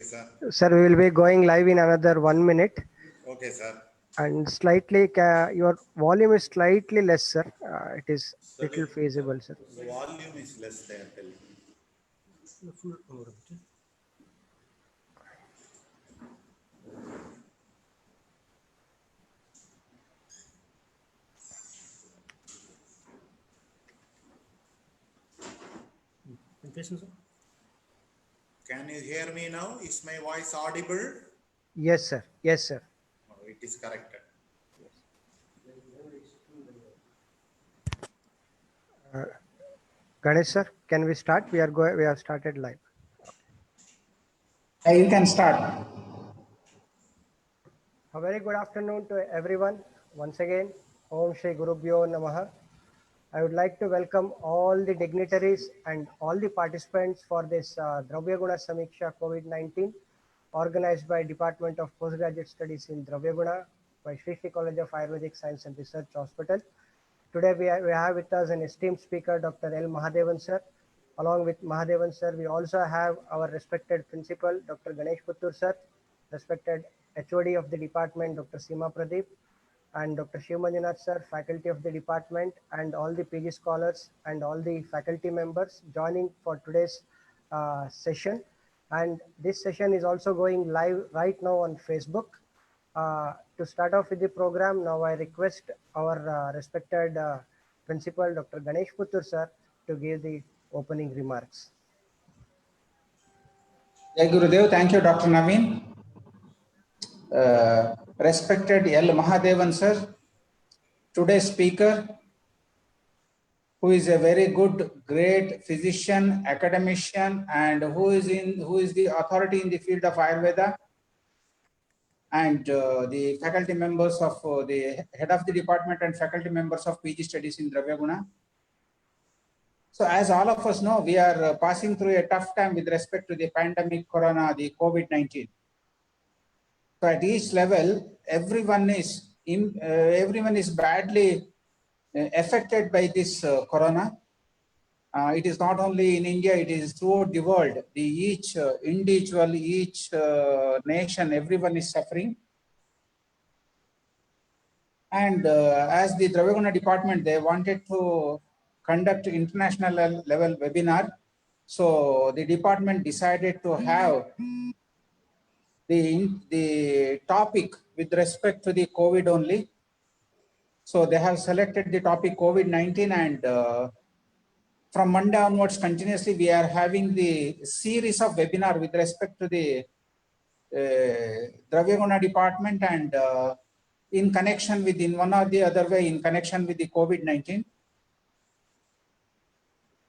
Sir. Sir, we will be going live in another 1 minute. Okay, sir. And slightly, your volume is slightly less, sir. It is So little feasible, sir. the volume is less there. Tell me. Can you hear me now? Is my voice audible? Yes, sir. Yes, sir. No, it is corrected. Ganesh, sir, can we start? We have started live. You can start. A very good afternoon to everyone. Once again, Om Shri Gurubhyo Namaha. I would like to welcome all the dignitaries and all the participants for this Dravya Guna Samiksha COVID-19 organized by Department of Postgraduate Studies in Dravya Guna by Sri Sri College of Ayurvedic Science and Research Hospital. Today we have with us an esteemed speaker, Dr. L. Mahadevan sir. Along with Mahadevan sir, we also have our respected principal, Dr. Ganesh Puttur sir, respected HOD of the department, Dr. Seema Pradeep, and Dr. Shiv Manjunath sir, faculty of the department, and all the PG scholars and all the faculty members joining for today's session. And this session is also going live right now on Facebook. To start off with the program, now I request our respected principal, Dr. Ganesh Puttur sir, to give the opening remarks. Jai Gurudev. Thank you, Dr. Naveen. Respected L. Mahadevan sir, today's speaker, who is a very good, great physician, academician, and who is the authority in the field of Ayurveda, and the faculty members of the head of the department and faculty members of PG studies in Dravya Guna. So as all of us know, we are passing through a tough time with respect to the pandemic corona, the COVID-19. So at each level, everyone is badly affected by this corona. It is not only in India, it is throughout the world. Each individual, each nation, everyone is suffering. And as the Dravya Guna department, they wanted to conduct international level webinar. So the department decided to have the topic with respect to the COVID only. So they have selected the topic COVID-19, and from Monday onwards, continuously we are having the series of webinar with respect to the Dravya Guna department, and in connection with, in one or the other way, in connection with the COVID-19.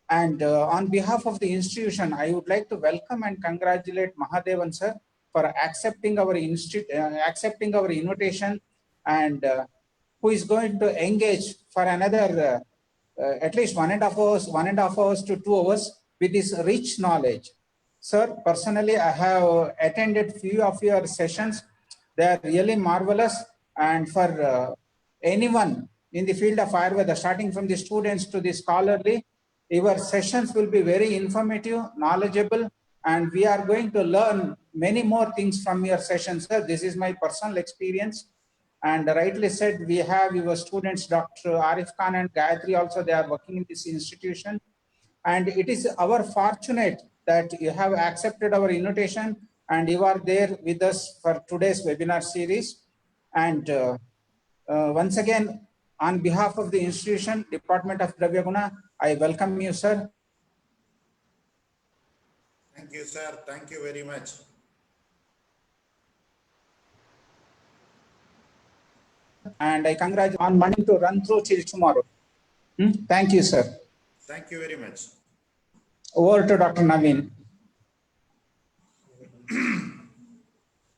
And on behalf of the institution, I would like to welcome and congratulate Mahadevan sir for accepting our invitation, and who is going to engage for another at least 1.5 hours to 2 hours with this rich knowledge. Sir, personally, I have attended few of your sessions. They are really marvelous, and for anyone in the field of Ayurveda, starting from the students to the scholarly, your sessions will be very informative, knowledgeable, and we are going to learn many more things from your sessions, sir. This is my personal experience. And rightly said, we have your students, Dr. Arif Khan and Gayatri also, they are working in this institution. And it is our fortunate that you have accepted our invitation and you are there with us for today's webinar series. And once again, on behalf of the institution, Department of Dravya Guna, I welcome you, sir. Thank you, sir. Thank you very much. And I congratulate on Monday to run through till tomorrow. Thank you, sir. Thank you very much. Over to Dr. Naveen.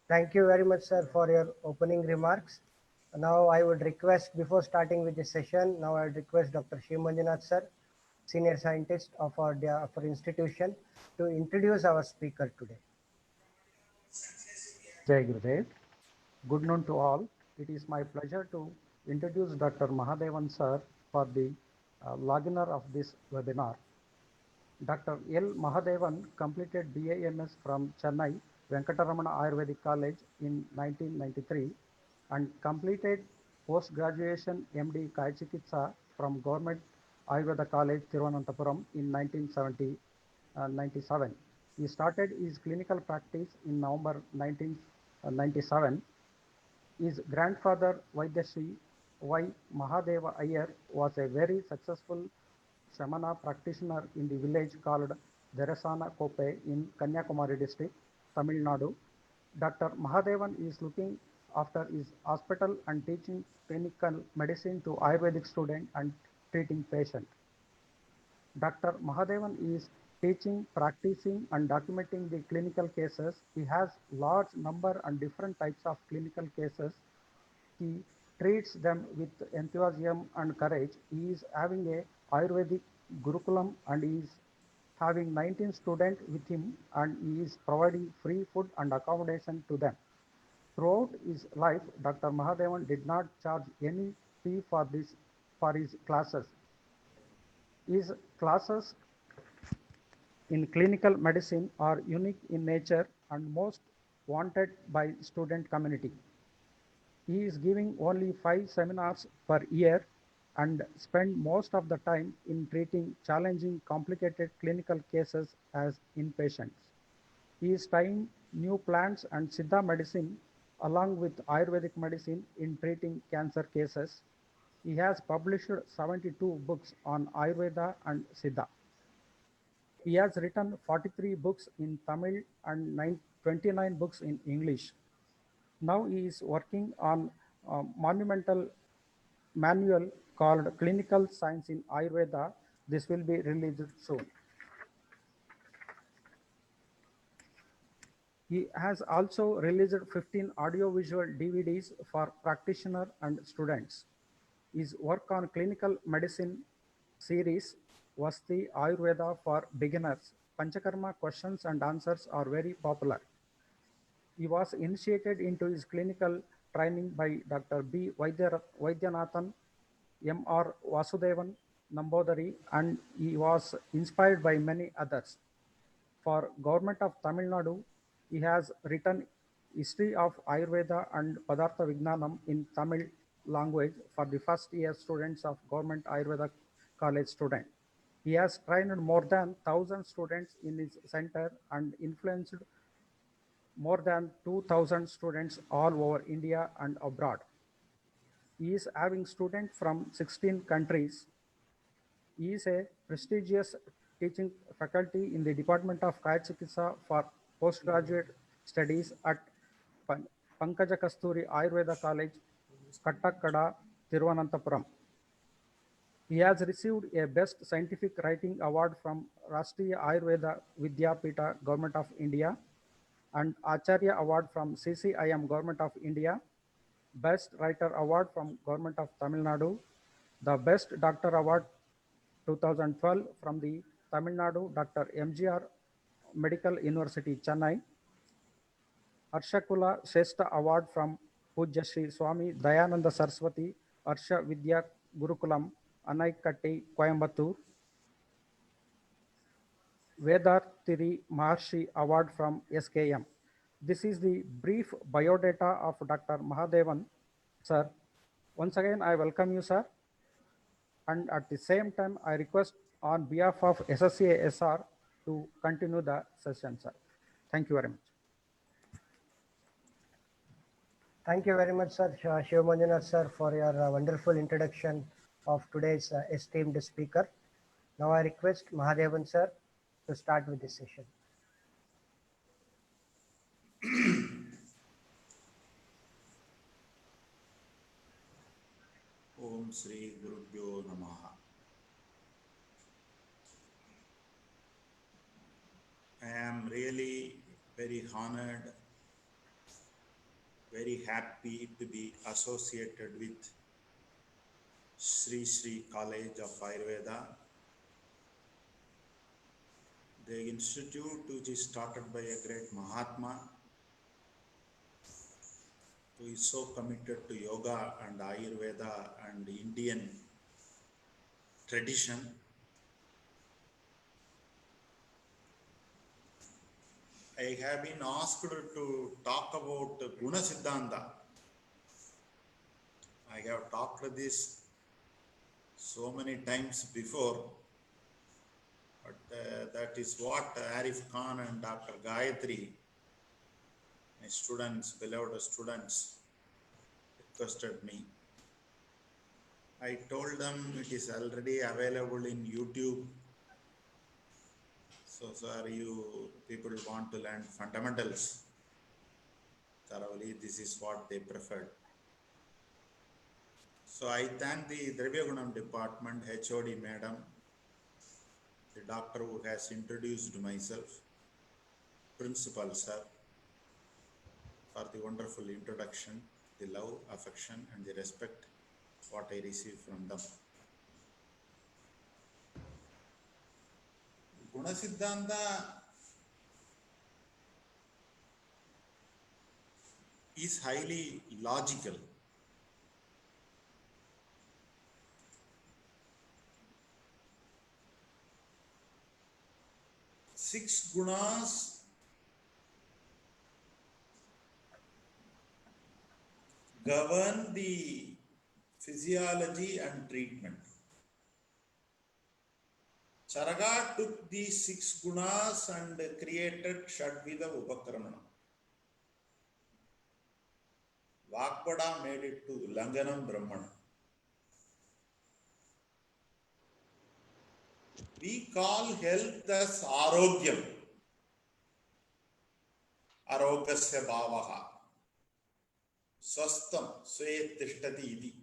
Thank you very much, sir, for your opening remarks. Now I would request, before starting with the session, now I would request Dr. Shiv Manjunath sir, senior scientist of our institution, to introduce our speaker today. Jai Gurudev. Good noon to all. It is my pleasure to introduce Dr. Mahadevan sir for the loginer of this webinar. Dr. L. Mahadevan completed BAMS from Chennai Venkateramana Ayurvedic College in 1993 and completed post-graduation MD Kaichikitsa from Government Ayurveda College, Thiruvananthapuram in 1997. He started his clinical practice in November 1997. His grandfather Vaidyashri Y. Mahadeva Iyer was a very successful Shamana practitioner in the village called Deresana Koppe in Kanyakumari district, Tamil Nadu. Dr. Mahadevan is looking after his hospital and teaching clinical medicine to Ayurvedic students and treating patients. Dr. Mahadevan is teaching, practicing, and documenting the clinical cases. He has large number and different types of clinical cases. He treats them with enthusiasm and courage. He is having a Ayurvedic Gurukulam and he is having 19 students with him and he is providing free food and accommodation to them. Throughout his life, Dr. Mahadevan did not charge any fee for his classes. His classes in clinical medicine are unique in nature and most wanted by student community. He is giving only 5 seminars per year and spend most of the time in treating challenging, complicated clinical cases as inpatients. He is trying new plants and Siddha medicine along with Ayurvedic medicine in treating cancer cases. He has published 72 books on Ayurveda and Siddha. He has written 43 books in Tamil and 29 books in English. Now he is working on a monumental manual called Clinical Science in Ayurveda. This will be released soon. He has also released 15 audiovisual DVDs for practitioners and students. His work on clinical medicine series Vasti Ayurveda for beginners. Panchakarma questions and answers are very popular. He was initiated into his clinical training by Dr. B. Vaidyanathan, M.R. Vasudevan Nambodari, and he was inspired by many others. For Government of Tamil Nadu, he has written History of Ayurveda and Padartha Vignanam in Tamil language for the first year students of Government Ayurveda College student. He has trained more than 1,000 students in his center and influenced more than 2,000 students all over India and abroad. He is having students from 16 countries. He is a prestigious teaching faculty in the Department of Kaya Chikitsa for postgraduate studies at Pankaja Kasturi Ayurveda College, Kattakkada, Thiruvananthapuram. He has received a Best Scientific Writing Award from Rashtriya Ayurveda Vidyapita, Government of India, and Acharya Award from CCIM, Government of India, Best Writer Award from Government of Tamil Nadu, the Best Doctor Award 2012 from the Tamil Nadu Dr. MGR Medical University, Chennai, Arshakula Shrestha Award from Pujya Shri Swami Dayananda Saraswati Arsha Vidya Gurukulam, Anaikatti, Coimbatore, Vedarthiri Maharshi Award from SKM. This is the brief biodata of Dr. Mahadevan, sir. Once again, I welcome you, sir. And at the same time, I request on behalf of SSCA-SR to continue the session, sir. Thank you very much. Thank you very much, sir, Shiv Manjunath, sir, for your wonderful introduction of today's esteemed speaker. Now I request Mahadevan, sir, to start with this session. Om Sri Gurubhyo Namaha. I am really very honored, very happy to be associated with Sri Sri College of Ayurveda, the institute which is started by a great Mahatma who is so committed to yoga and Ayurveda and Indian tradition. I have been asked to talk about Guna Siddhanta. I have talked this so many times before, but that is what Arif Khan and Dr. Gayatri, my students, beloved students, requested me. I told them it is already available in YouTube. So, sir, you people want to learn fundamentals thoroughly, this is what they preferred. So I thank the Dravya Gunam department, HOD madam, the doctor who has introduced myself, principal sir, for the wonderful introduction, the love, affection and the respect what I received from them. Guna Siddhanta is highly logical. Six gunas govern the physiology and treatment. Charaka took these six gunas and created Shadvida Upakramana. Vakpada made it to Langanam Brahmana. We call health as Arogyam. Arogasya Bhavaha. Swastam Svettishtati Iti.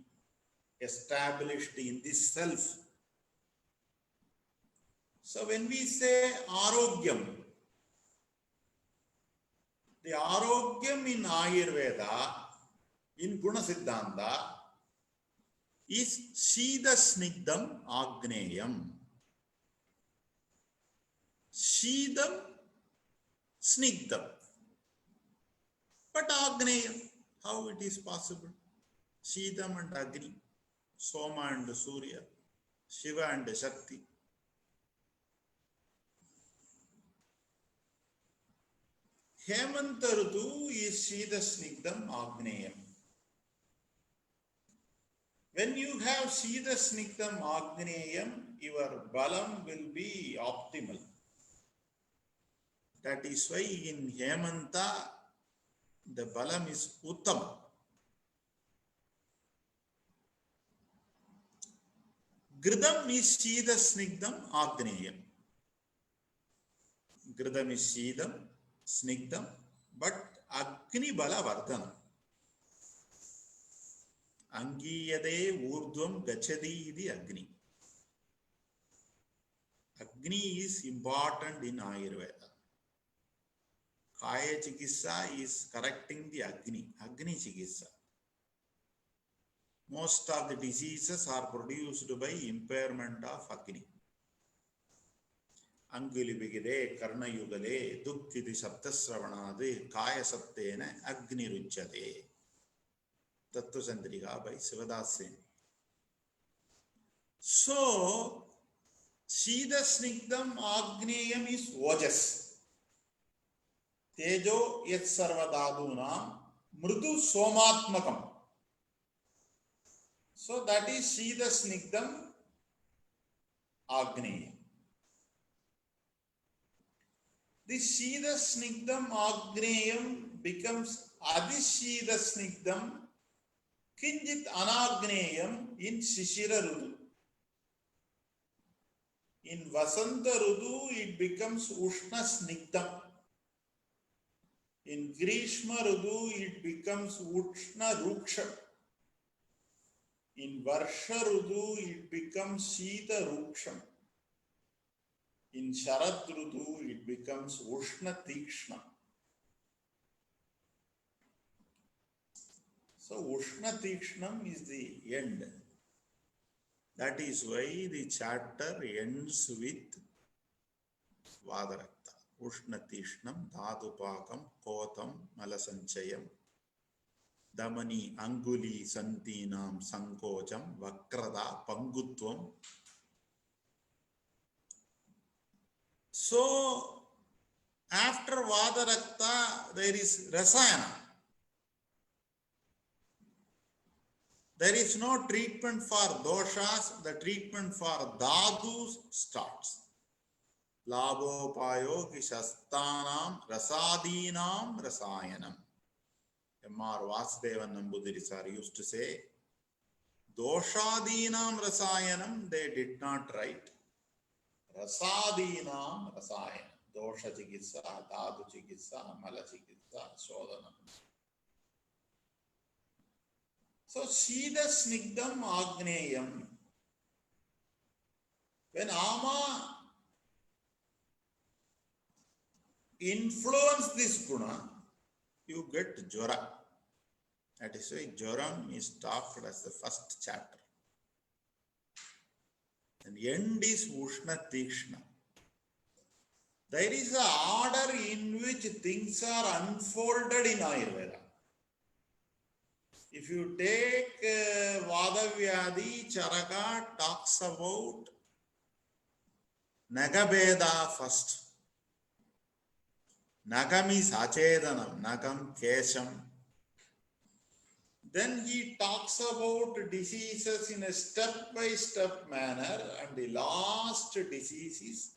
Established in this self. So when we say Arogyam, the Arogyam in Ayurveda, in Guna Siddhanta, is Shida Snigdam Agneyam. Shidam Snigdam. But Agneyam, how it is possible? Shidam and Agni, Soma and Surya, Shiva and Shakti. Hemanta Ritu is Shida Snigdam Agneyam. When you have Shida Snigdam Agneyam, your balam will be optimal. That is why in Hemanta, the balam is Uttam. Gridam is Shida Snigdam Agneyam. Gridam is Shidam, Snigdam, but Agni Bala Vardhanam. Angiyade Urdhvam Gachadi Idi Agni. Agni is important in Ayurveda. Kaya Chikitsa is correcting the Agni, Agni Chikitsa. Most of the diseases are produced by impairment of Agni. Anguli Bigide, Karna Yugale, Dukkiti Saptasravanade, Kaya Saptena, Agni Ruchade. Tattva Sandrika by Sivadas Sen. So, Shida Snigdam Agneyam is Ojas. Tejo Yat Sarvadadunam Mrudu Somatmakam. So, that is Shida Snigdam Agneyam. The Shida Snigdam Agneyam becomes Adishida Snigdam Kinjit Anagneyam in Shishira Rudu. In Vasanta Rudu, it becomes Ushna Snigdam. In Grishma Rudu, it becomes Ushna Ruksha. In Varsha Rudu, it becomes Shita Ruksham. In Sharad Rudu, it becomes Ushna Tikshna. So Ushna Tikshnam is the end. That is why the chapter ends with Vadarakta. Ushna Tishnam, Dhadupakam, Kotam, Malasanchayam, Damani, Anguli, Santinam, Sankocham, Vakrada, Pangutvam. So After Vata Rakta, there is Rasayana. There is no treatment for doshas, the treatment for dhadus starts. Labhopayo kishastanam rasadinam rasayanam. M.R. Vasudevan Nambudiri sir used to say, doshadinam rasayanam they did not write. Rasadinam rasayanam. Dosha chikitsa, dhadu chikitsa, mala chikitsa, shodhanam. So, Shida Snigdam Agneyam. When Ama influence this guna, you get Jora. That is why Joram is talked as the first chapter. And end is Ushna Tikshna. There is an order in which things are unfolded in Ayurveda. If you take Vadavyadi, Charaka talks about Nagabeda first. Nagam is Achedanam, Nagam Kesham. Then he talks about diseases in a step-by-step manner, and the last disease is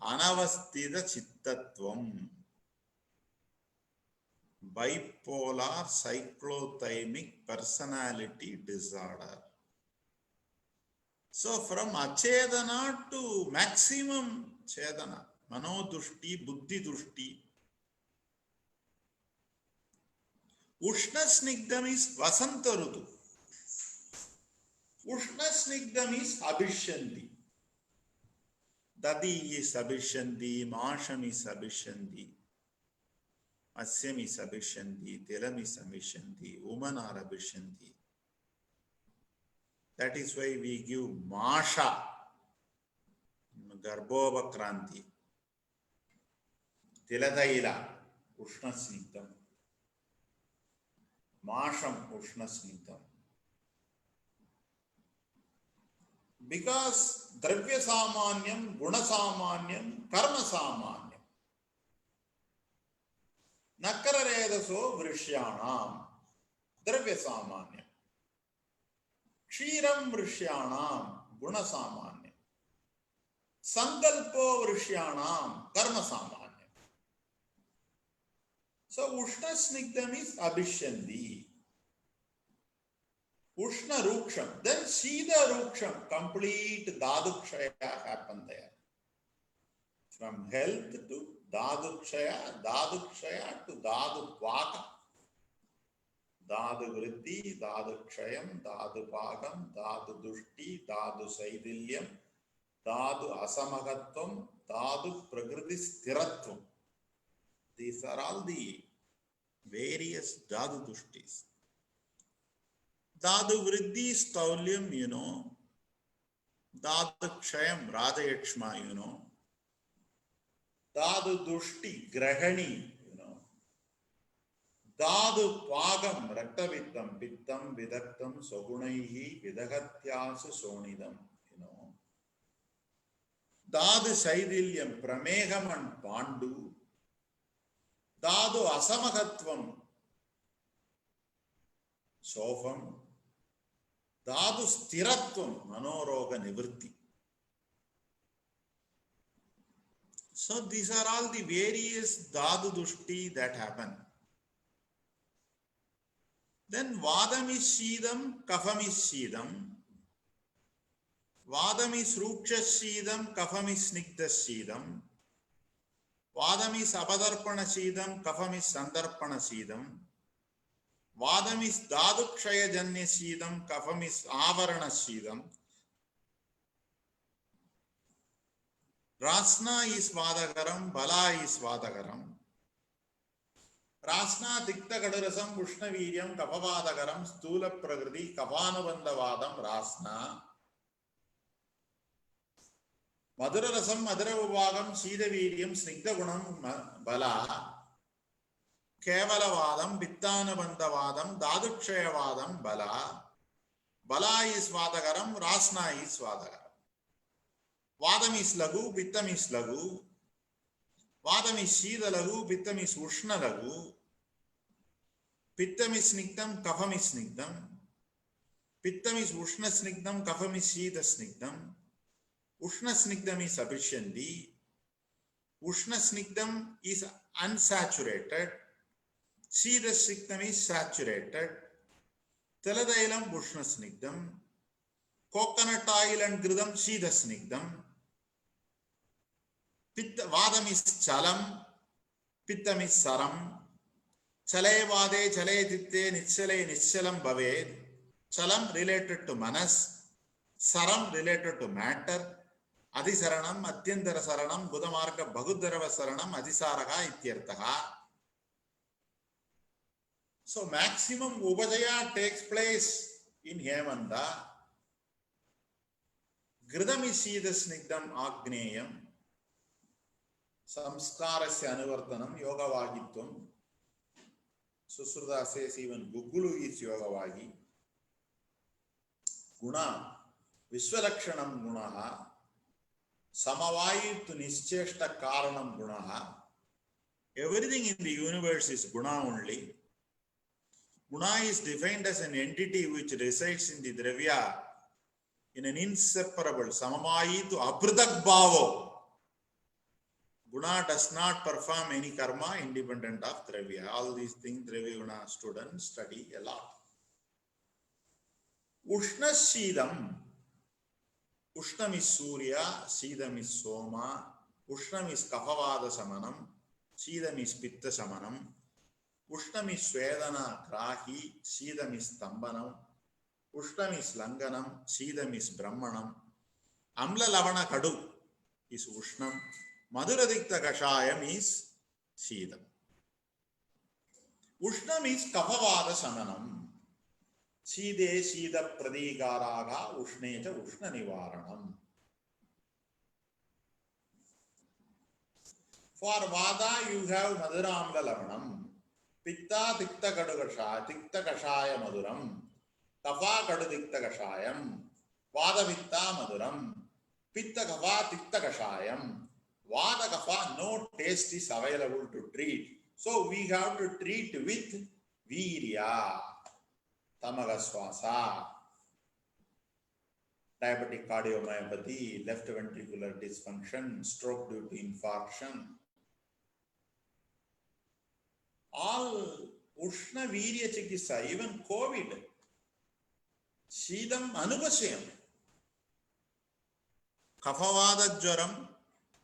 Anavastita Chittatvam. Bipolar cyclothymic personality disorder. So from achedana to maximum chedana, manodushti, buddhi dushti. Ushna snigdam is vasanta rutu. Ushna snigdam is abhishanti. Dadi is abhishanti, maasham is abhishanti. Asyam is abhishanti, tilam is abhishanti, women are abhishanti. That is why we give Masha, Garbhova Kranti, Tiladaila, Ushna Snigdam, Masham Ushna Snigdam. Because Dravya Samanyam, Guna Samanyam, Karma Samanyam. Nakara Redaso Vrishyanam, Dravya Samanyam. Kshiram Vrishyanam, Guna Samanyam. Sankalpo Vrishyanam, Karma Samanyam. So Ushna Snigdam is Abhishanti. Ushna Ruksham. Then Shida Ruksham, complete Dadukshaya happened there. From health to Dadukshaya to Dadu Paka. Dadu Vriddhi, Dadu Kshayam, Dadu Pagam, Dadu Dushti, Dadu Saidilyam, Dadu Asamagattvam, Dadu Prakriti Sthiratvam. These are all the various Dadu Dushtis. Dadu Vriddhi Staulyam, you know. Dadu Kshayam, Radhayakshma, you know. Dadu Dushti, Grahani, you know. Dadu Pagam, Raktavitam, Pittam, Vidaktam, Sogunaihi, Vidagatyasu, Sonidam, you know. Dadu Saidilyam, Prameham and Pandu. Dadu Asamagatvam, Sofam. Dadu Stiratvam, Manoroga Nivritti. So these are all the various Dadu Dushti that happen. Then Vadam is Shidam, Kafam is Shidam. Vadam is Ruksha Shidam, Kafam is Snigdha Shidam. Vadam is Apadarpana Shidam, Kafam is Sandarpana Shidam. Vadam is Dadukshaya Janya Shidam, Kafam is Avarana Shidam. Rasna is Vadagaram, Bala is Vadagaram. Rasna Tikta Kadarasam, Ushna Viryam, Kapavadagaram, Stula Prakriti, Kavanubandavadam, Rasna. Madhurarasam, Madhuravagam, Shida Viryam, Snigdha Gunam, Bala. Kevalavadam, Vittanabandavadam, Dadukshayavadam, Bala. Bala is Vadagaram, Rasna is Vadagaram. Vadam is Lagu, Vittam is Lagu. Vadam is Shida Lagu, Pittam is Ushna Lagu, Pittam is Snigdam, Kafam is Snigdam, Pittam is Ushna Snigdam, Kafam is Shida Snigdam, Ushna Snigdam is sufficiently, Ushna Snigdam is unsaturated, Shida Snigdam is saturated, Teladailam Ushna Snigdam, coconut oil and Gridam Shida Snigdam, Vadam is Chalam, Pittam is Saram, Chale Vade, Chale Ditte, Nichale, Nichalam Baved, Chalam related to Manas, Saram related to matter, Adisaranam, Atyantara Saranam, Budamarka Bhagudarava Saranam, Adisaraka Ityartaha. So maximum Upajaya takes place in Hemanda. Gridam is Shida Snigdam Agneyam. Samskarasya Anuvartanam Yoga Vagitvam. Susruta says even Gugulu is Yoga Vagi. Guna Vishwalakshanam Gunaha Samavayit Nischeshta Karanam Gunaha. Everything in the universe is Guna only. Guna is defined as an entity which resides in the Dravya in an inseparable Samamayitu Apritak Bhavo. Guna does not perform any karma independent of Dravya. All these things Dravya Guna students study a lot. Ushna Shidam. Ushnam is Surya, Shidam is Soma. Ushnam is Kapavada Samanam, Shidam is Pitta Samanam. Ushnam is Svedana Grahi, Shidam is Tambanam. Ushnam is Langanam, Shidam is Brahmanam. Amla Lavana Kadu is Ushnam. Madhuradikta Kashayam is Shidam. Ushnam is Kapavada Samanam. Shide Shida Pradigaraga Ushnecha Ushna Nivaranam. For Vada you have Madhuramla Lavanam. Pitta Tikta Kashaya Madhuram. Kafa Kadu Dikta Kashayam. Vada Vitta Madhuram. Pitta Kafa Tikta Kashayam. Vada Kafa, no taste is available to treat. So we have to treat with Virya. Tamagaswasa. Diabetic cardiomyopathy, left ventricular dysfunction, stroke due to infarction. All Ushna Virya Chikisa, even COVID. Shidam Anubhasyam. Kaphavada Jwaram,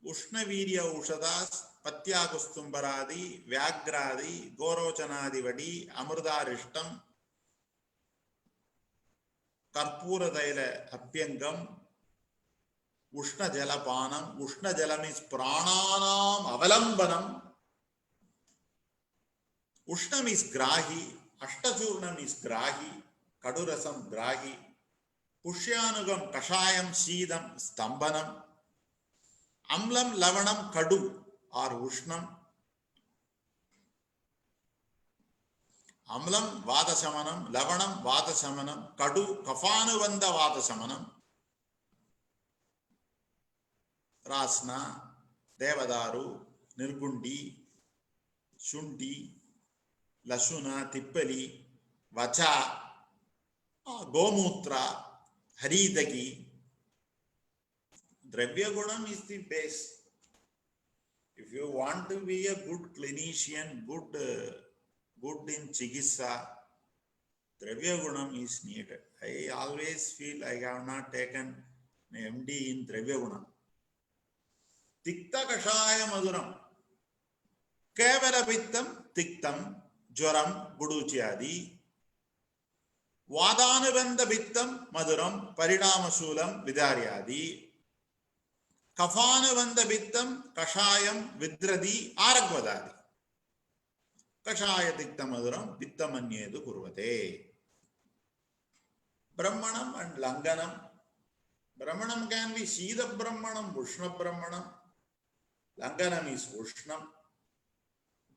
Ushna Virya Ushadas, Patyakustumbaradi, Vyagradi, Gorochanadi Vadi, Amrudarishtam, Karpura Daila Apyangam, Ushna Jalapanam, Ushna Jalam is Prananam, Avalambanam, Ushnam is Grahi, Ashtachurnam is Grahi, Kadurasam Grahi, Pushyanugam Kashayam Shidam Stambanam, Amlam Lavanam Kadu or Ushnam, Amlam Vadasamanam, Lavanam Vadasamanam, Kadu Kafanuvanda Vadasamanam, Rasna, Devadaru, Nirgundi, Shundi, Lashuna, Tippali, Vacha, Gomutra, Haridagi. Dravya Gunam is the base. If you want to be a good clinician, good in Chikitsa, Dravya Gunam is needed. I always feel I have not taken an MD in Dravya Gunam. Tikta Kashaya Madhuram. Kevala Vittam, Tiktam, Jwaram, Buduchiyadi. Vadanubandha Vittam, Madhuram, Parinamasulam, Vidaryadi. Kafanubandha Vittam, Kashayam, Vidradi, Aragvadadi. Kashaya Tikta Madhuram, Vittamanyedu Kurvate. Brahmanam and Langanam. Brahmanam can be Shida Brahmanam, Ushna Brahmanam. Langanam is Ushnam.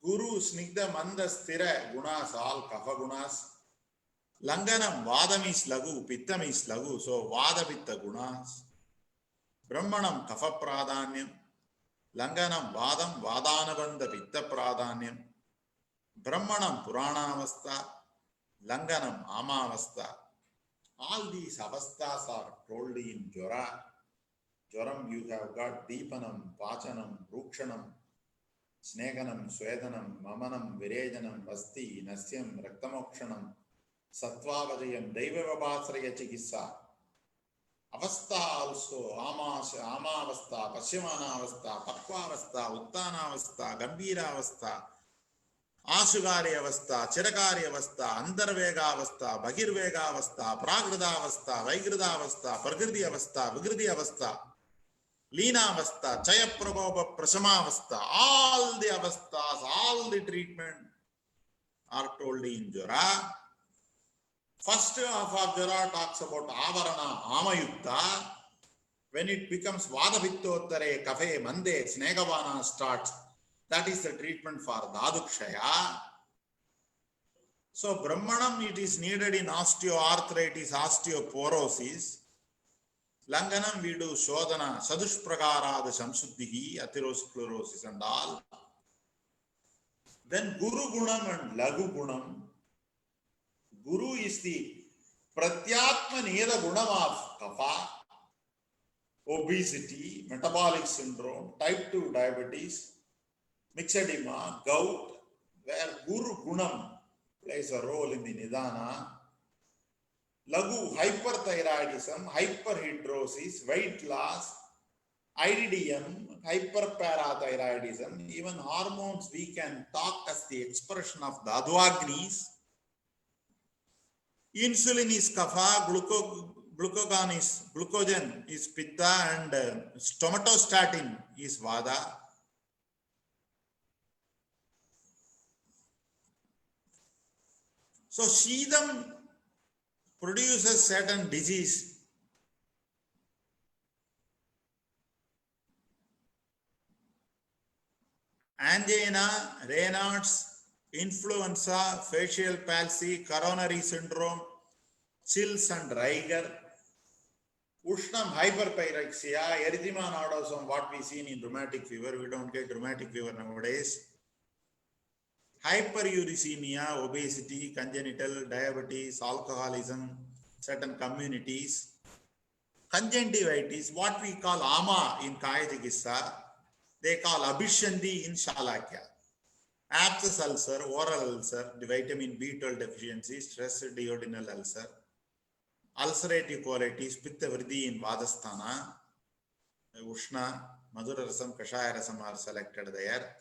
Guru Snigdha Manda Sthira Gunas, all Kapha Gunas. Langanam Vadam is Lagu, Pittam is Lagu, so Vada Pitta Gunas. Brahmanam Kapha Pradhanyam. Langanam Vadam Vadanavanda Vitta Pradanyam, Brahmanam Puranavastha, Langanam Amavastha. All these avasthas are told in Jora. Joram, you have got Deepanam, Pachanam, Rukshanam, Sneganam, Swedanam, Mamanam, Virejanam, Vasti, Nasyam, Raktamokshanam, Satvavajayam, Devavabhasraya Chikissa. Avastha also, Amavastha, Paschimana Avastha, Pakvavastha, Uttana Avastha, Gambira Avastha, Ashugari Avastha, Chirakari Avastha, Andarvega Avastha, Bagirvega Avastha, Pragrida Avastha, Vaigrida Avastha, Pragridi Avastha, Vigridi Avastha, Lina Avastha, Chaya Pragopa, Prasama Avastha, all the Avasthas, all the treatment are told in Jora. First half of Jora talks about Avarana, Amayutta. When it becomes Vadavittotare, Kafe, Mande, Snegavana starts, that is the treatment for Dadukshaya. So, Brahmanam, it is needed in osteoarthritis, osteoporosis. Langanam, we do Shodhana, Sadushprakarada Samsuddhihi, atherosclerosis and all. Then Guru Gunam and Lagu Gunam. Guru is the Pratyatma Neda Gunam of Kapha, obesity, metabolic syndrome, type 2 diabetes, myxedema, gout, where Guru Gunam plays a role in the Nidana. Lagu, hyperthyroidism, hyperhidrosis, weight loss, IDDM, hyperparathyroidism, even hormones we can talk as the expression of the Advagnis. Insulin is Kapha, glucogen is Pitta, and stomatostatin is Vada. So Shidam produces certain disease. Angina, Raynaud's, influenza, facial palsy, coronary syndrome, chills and rigor, Ushnam, hyperpyrexia, erythema nodosum, what we see in rheumatic fever. We don't get rheumatic fever nowadays. Hyperuricemia, obesity, congenital, diabetes, alcoholism, certain communities. Conjunctivitis, what we call ama in Kaya Chikitsa, they call abhishandi in Shalakya. Abscess ulcer, oral ulcer, the vitamin B12 deficiency, stress duodenal ulcer, ulcerative colitis, pitta vriddhi in Vadasthana, Ushna, Madhura Rasam, Kashaya Rasam are selected there.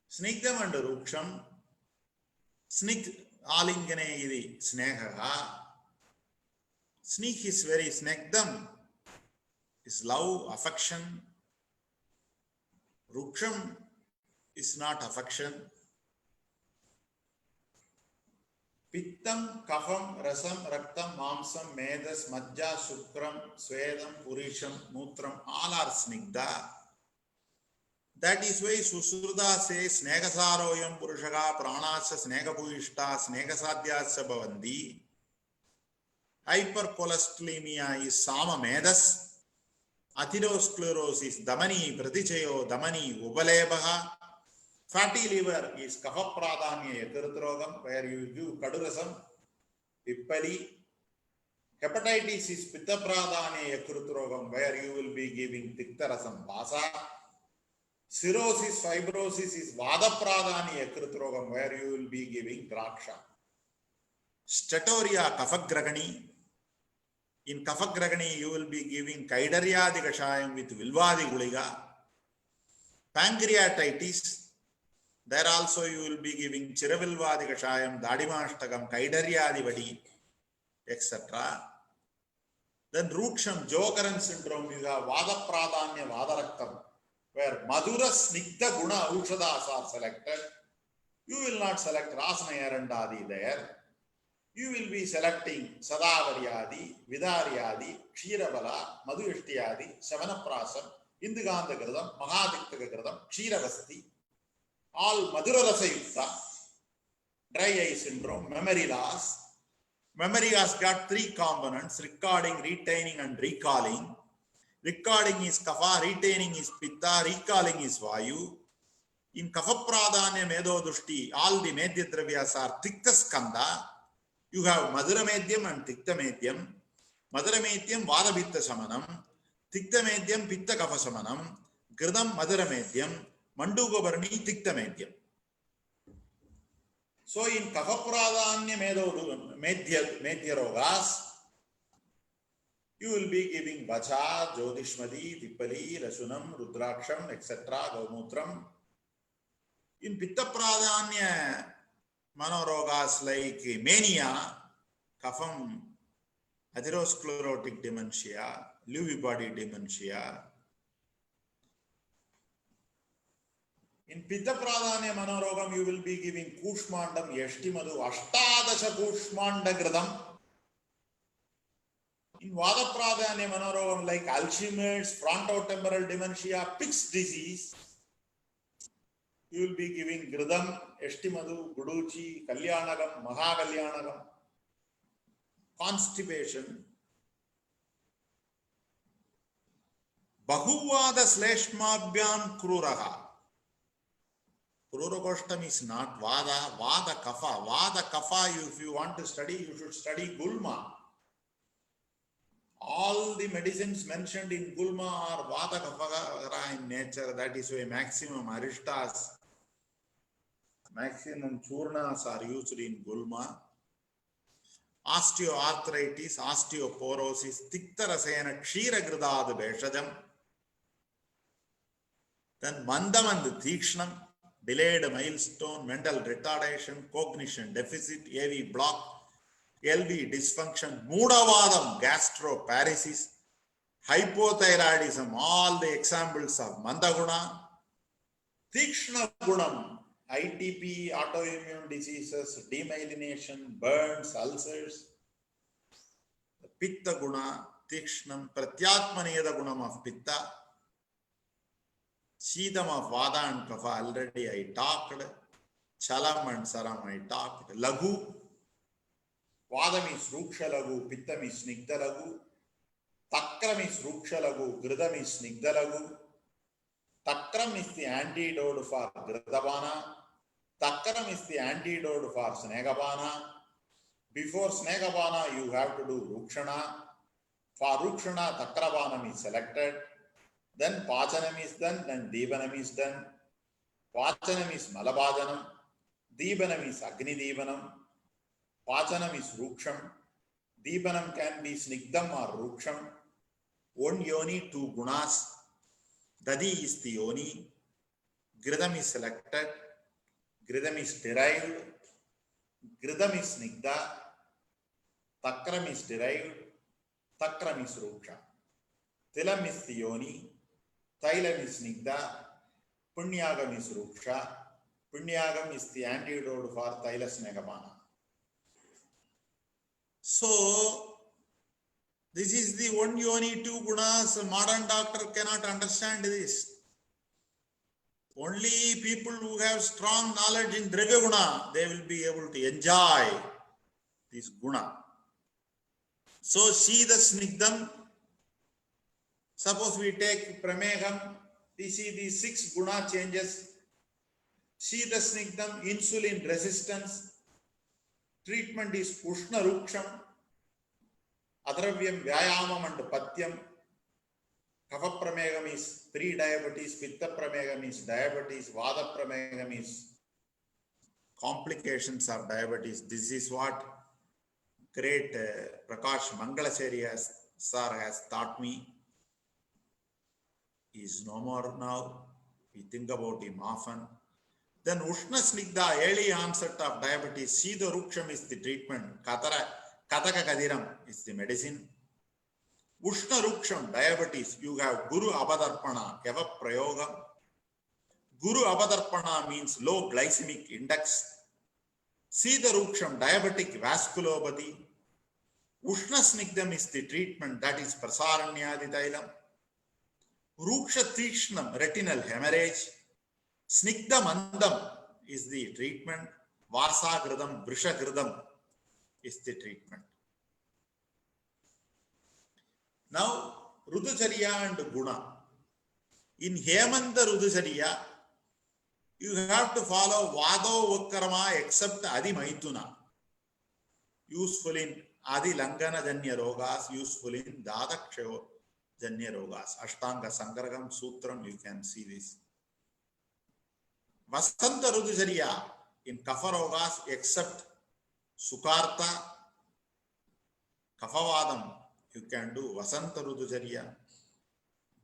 Snigdham and Ruksham, Snigd Alingane idi Snehaha. Sneak is very Snegdham is love, affection. Ruksham is not affection. Pittam, Kafam, Rasam, Raktam, Mamsam, Medas, Majja, Shukram, Swedam, Purisham, Mutram, all are Snigdha. That is why Susruda says Snegasaroyam Purushaka Pranasya Snegapuishta Snegasadhyasya Bhavandi. Hypercholesterolemia is Sama Medas. Atherosclerosis Damani Pratichayo Damani Ubalebaha. Fatty liver is Kapha Pradhanya Yakrutrogam, where you give Kadurasam, Pippali. Hepatitis is Pitta Pradhanya Yakrutrogam, where you will be giving Tiktarasam Vasa. Cirrhosis, fibrosis is Vada Pradhanya Yakrutrogam, where you will be giving Draksha. Statoria Kafagragani. In Kafagragani, you will be giving Kaidaryadi Kashayam with Vilvadi Guliga. Pancreatitis. There also you will be giving Chiravilvadi Kashayam, Dadimashtakam, Kaidaryadi Vadi, etc. Then Ruksham, Jokaran syndrome, you have Vada Pradhanya, Vada Raktam, where Madhura Snigdha Guna Aushadas are selected. You will not select Rasana Yarandadi there. You will be selecting Sadavaryadi, Vidaryadi, Kshirabala, Madhuyashtiyadi, Savanaprasam, Induganda Gradam, Mahadikta Gradam, Kshiravasti. All Madhura Rasa Yukta, dry eye syndrome, memory loss. Memory has got three components: recording, retaining, and recalling. Recording is kapha, retaining is pitta, recalling is vayu. In kapha pradhanya medo dushti, all the medya dravyas are tikta skanda. You have madhura medyam and tikta medyam. Madhura medyam vada pitta samanam. Tikta medyam pitta kapha samanam. Gridam madhura medyam. Manduga varni tikta medyam. So in kapha pradhanya medya rogas, you will be giving Vacha, Jyotishmati, Tippali, Rasunam, Rudraksham, etc., Gaumutram. In Pitta Pradhanya Manorogas like mania, Kapham, atherosclerotic dementia, Lewy body dementia. In Pitta Pradhanya Manorogam, you will be giving Kushmandam, Yashtimadu, Ashtadasha Kushmanda Gradam. In Vada Pradhanya Manorogam, like Alzheimer's, frontotemporal dementia, Pick's disease, you will be giving Gridam, Estimadu, Guduchi, Kalyanagam, Mahakalyanagam, constipation. Bahuvada Sleshmabhyam Kruraha. Krurakoshtam is not Vada, Vada Kapha. Vada Kapha, if you want to study, you should study Gulma. All the medicines mentioned in Gulma are Vata Kapha in nature. That is why maximum Arishtas, maximum Churnas are used in Gulma. Osteoarthritis, osteoporosis, Tikta Rasayana, Kshira Gridad Beshajam. Then Mandam and Thikshnam, delayed milestone, mental retardation, cognition deficit, AV block, LV dysfunction, Mudavadam, gastroparesis, hypothyroidism, all the examples of Mandaguna, Tikshna Gunam, ITP, autoimmune diseases, demyelination, burns, ulcers, Pitta Guna, Tikshnam, Pratyatmaneda Gunam of Pitta, Shidam of Vada and Kapha, already I talked, Chalam and Saram I talked, Lagu, Vadam is Ruksha Lagu, Pittam is Snigdha Lagu, Takram is Ruksha Lagu, Gridam is Snigdha Lagu. Takram is the antidote for Gridabana. Takram is the antidote for Snegabana. Before Snegabana, you have to do Rukshana. For Rukshana, Takrabanam is selected. Then Pachanam is done, then Devanam is done. Pachanam is Malabhajanam. Devanam is Agni Devanam. Pachanam is Ruksham. Deepanam can be Snigdam or Ruksham. One yoni, two gunas. Dadi is the yoni. Gridam is selected. Gridam is derived. Gridam is Snigdha. Takram is derived. Takram is Ruksha. Tilam is the yoni. Thailam is Snigdha. Punyagam is Ruksha. Punyagam is the antidote for Thaila Snegabana. So, this is the one yoni, two gunas. A modern doctor cannot understand this. Only people who have strong knowledge in Dravya Guna, they will be able to enjoy this guna. So, see the Snigdam. Suppose we take Prameham, we see these 6 guna changes. See the Snigdam, insulin resistance. Treatment is Ushna Ruksham, Adravyam, Vyayamam and Patyam. Kapha Pramegam is pre-diabetes, Pitta Pramegam is diabetes, Vada Pramegam is complications of diabetes. This is what great Prakash Mangalaseri sir has taught me. He is no more now. We think about him often. Then Ushna Snigdha, early onset of diabetes, Shida Ruksham is the treatment. Kataka Kadiram is the medicine. Ushna Ruksham, diabetes, you have Guru Abhadarpana, Keva Prayoga. Guru Abhadarpana means low glycemic index. Shida Ruksham, diabetic vasculopathy. Ushna Snigdham is the treatment, that is Prasaranyadi Thailam. Ruksha Tishnam, retinal hemorrhage. Snigdha Mandam is the treatment. Vasa Gridam, Vrisha Gridam is the treatment. Now, Rudacharya and Guna. In Hemanta Rudacharya, you have to follow Vado Vakrama except Adi Maituna. Useful in Adi Langana Janya Rogas, useful in Dadakshayo Janya Rogas. Ashtanga Sankaragam Sutram, you can see this. Vasanta Rudacharya in Kapha Rogas except Sukarta, Kaphavadam, you can do Vasanta Rudacharya.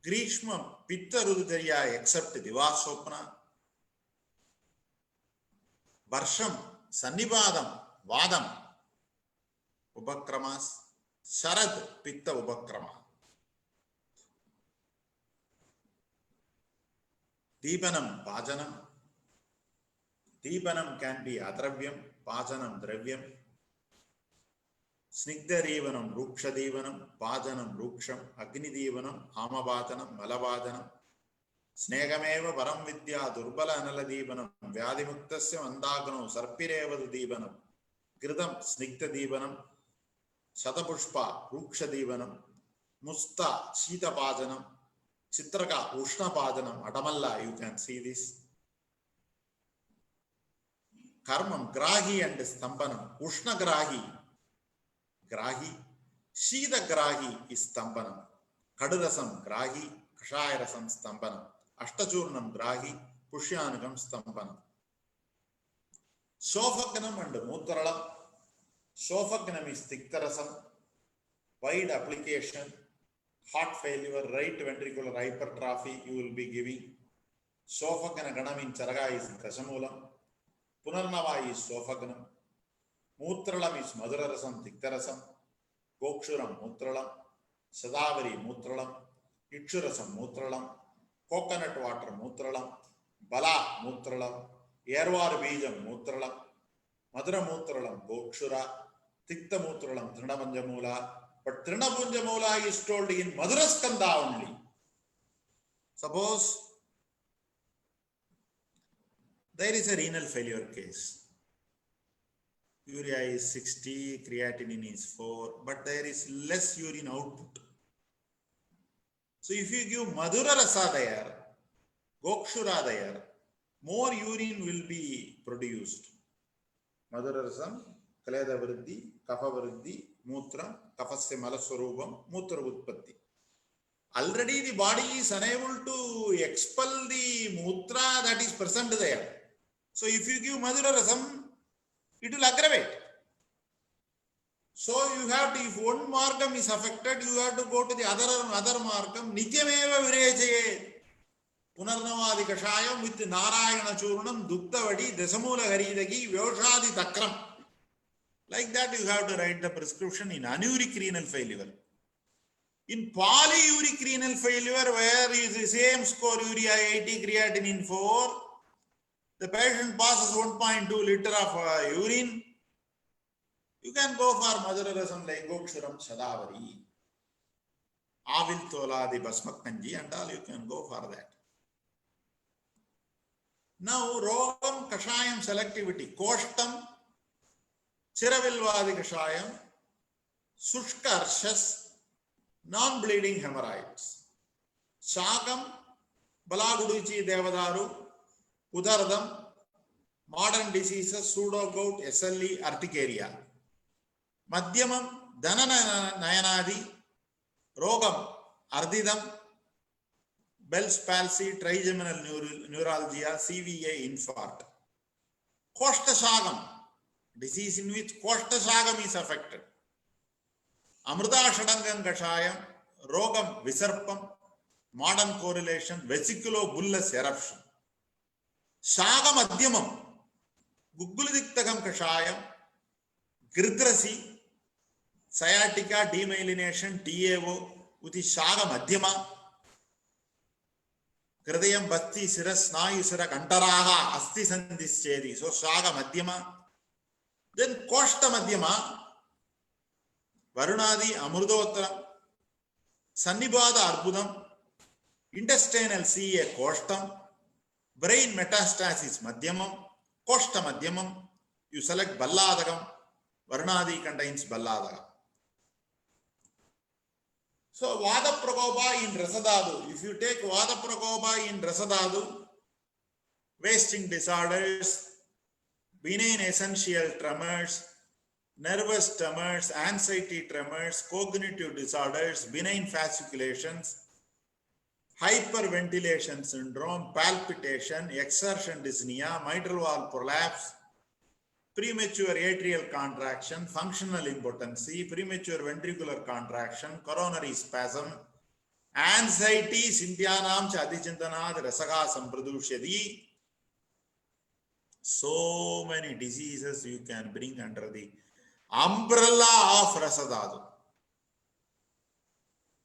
Grishma Pitta Rudacharya except Divasopna. Varsham Sannibadam Vadam Upakramas. Sharad Pitta Upakrama. Deepanam Pajanam. Deepanam can be Adravyam, Pajanam Dravyam. Snigdhadevanam Rukshadevanam, Pajanam Ruksham, Agnidevanam, Amabajanam, Malabajanam. Snegameva Varam Vidya, Durbala Analadevanam, Vyadimuktasya Mandagano, Sarpirevadu Devanam, Gridam Snigdhadevanam, Shatapushpa, Rukshadevanam, Musta, Shita Pajanam, Chitraka, Ushna Pajanam, Adamalla, you can see this. Karmam, Grahi and Stampanam, Ushna Grahi, Grahi, Shida Grahi is Stampanam, Kadarasam Grahi, Kashayarasam Stampanam, Ashtachurnam Grahi, Pushyanagam Stampanam. Sofaganam and Mutralam. Sofaganam is Tiktarasam, wide application, heart failure, right ventricular hypertrophy you will be giving. Sofaganaganam in Charaga is Dasamulam. Punarnava is Sofaganam. Mutralam is Madhurarasam, Tiktarasam. Gokshuram Mutralam. Sadavari Mutralam. Itchurasam Mutralam. Coconut water Mutralam. Bala Mutralam. Yervar Bijam Mutralam. Madhura Mutralam Gokshura. Tikta Mutralam Trinapanjamula. But Trinapanjamula is told in Madhuraskanda only. Suppose there is a renal failure case. Urea is 60, creatinine is 4, but there is less urine output. So if you give Madhura Rasa there, Gokshura there, more urine will be produced. Madhura Rasam, Kaleda Vriddhi, Kapha Vriddhi, Mutra, Kapasya Malaswarubam, Mutra Utpatti. Already the body is unable to expel the Mutra that is present there. So if you give Madhura Rasam, it will aggravate. So you have to, if one margam is affected, you have to go to the other margam. Nityameva Virechaye. Punarnavadi Kashayam with Narayana Churnam, Duktavadi, Desamula Haridagi, Vyoshadi Takram. Like that you have to write the prescription in anuric renal failure. In polyuric renal failure, where is the same score, urea 80, creatinine 4, the patient passes 1.2 liter of urine, you can go for Madhura Rasam like Gokshuram Sadavari, Avil Toladi Basmakanji and all, you can go for that. Now, Rogam Kashayam selectivity, Koshtam, Chiravilvadi Kashayam, Sushkarshas, non-bleeding hemorrhoids, Shakam, Balaguduchi Devadaru, Udardam, modern diseases, pseudo-gout, SLE, urticaria. Madhyamam, Dhanana Nayanadi, Rogam, Ardidam, Bell's palsy, trigeminal neuralgia, CVA, infarct. Koshtasagam, disease in which Koshtasagam is affected. Amrita Shadangam Kashayam, Rogam, Visarpam, modern correlation, vesiculobullous eruption. Shagam Adhyamam, Gugulidiktakam Kashayam, Gridrasi, sciatica, demyelination, TAO, Uti Shagam Adhyama, Hridayam Bhakti Siras Snayusara Kantaraha Asti Sandhischedi. So Shaga Madhyama. Then Koshta Madhyama, Varunadi Amrudottara, Sannibada Arbudam, intestinal CA Koshtam, brain metastasis Madhyamam, Koshta Madhyamam. You select Balladagam, Varunadi contains Balladagam. So Vada Prakopa in Rasadadu, if you take Vada Prakopa in Rasadadu, wasting disorders, benign essential tremors, nervous tremors, anxiety tremors, cognitive disorders, benign fasciculations, hyperventilation syndrome, palpitation, exertion dyspnea, mitral valve prolapse, premature atrial contraction, functional impotency, premature ventricular contraction, coronary spasm, anxiety, Sindhyanam Chadichintanad Rasaga Sampradushadi. So many diseases you can bring under the umbrella of Rasadadu.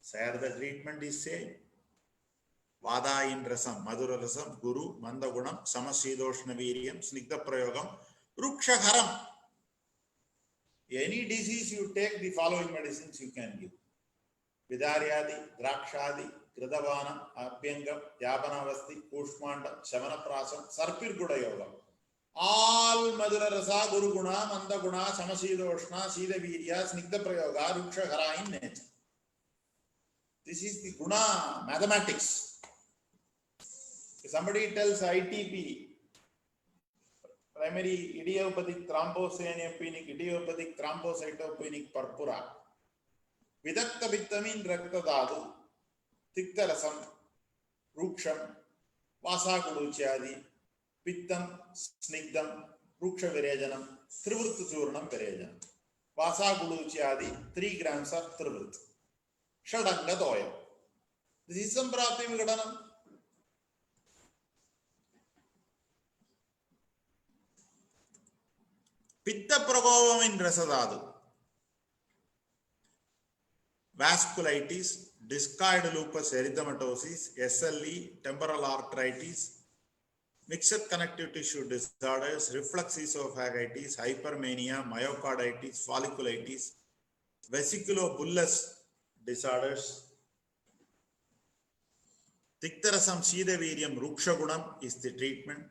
Sir, the treatment is same. Vada in Rasam, Madhura Rasam, Guru, Mandagunam, Samasidoshna Viryam, Snigdha Prayogam, Rukshaharam. Any disease you take, the following medicines you can give. Vidaryadi, Drakshadi, Kridavanam, Abhyangam, Yabanavasti, Kushmandam, Shavanaprasam, Sarpirguda Yoga. All Madhura Rasa, Guru Guna, Mandaguna, Samasidoshna, Sida Virya, Snigdha Prayoga, Rukshahara in nature. This is the Guna mathematics. If somebody tells ITP, primary idiopathic thrombocytopenic, idiopathic thrombocytopenic purpura, Vidakta Vitamin Raktadadu, Tiktarasam, Ruksham, Vasa Kuduchadi, Pittam, Snigdam, Ruksha Virejanam, Trivrit Churnam Virejanam. Vasa Kuduchadi, 3 grams of Trivrit. Shadanga Doya. This is some Prapti Vigadanam. Pitta Prakovam in Rasadadu. Vasculitis, discoid lupus erythematosus, SLE, temporal arteritis, mixed connective tissue disorders, reflux esophagitis, hypermania, myocarditis, folliculitis, vesiculobullous disorders. Tiktarasam Sidaviriyam Rukshagunam is the treatment.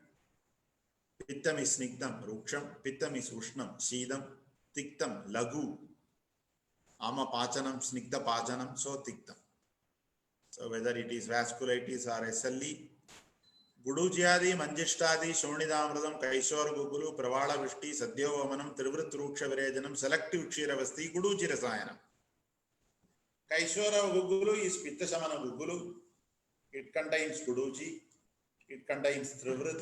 Pittam is Snigdam, Ruksham, Pittam is Ushnam, Shidam, Tiktam, Lagu, Ama Pachanam, Snigdha Pachanam, so Tiktam. So whether it is vasculitis or SLE, Gudujyadi, Manjishtadi, Shonidamradam, Kaishor Gugulu, Pravala Vishti, Sadhyovamanam, Trivrit Ruksha Virejanam, Selective Kshiravasti, Guduchirasayanam. Kaishora Gugulu is Pittashamana Gugulu. It contains Guduji, it contains Trivrit.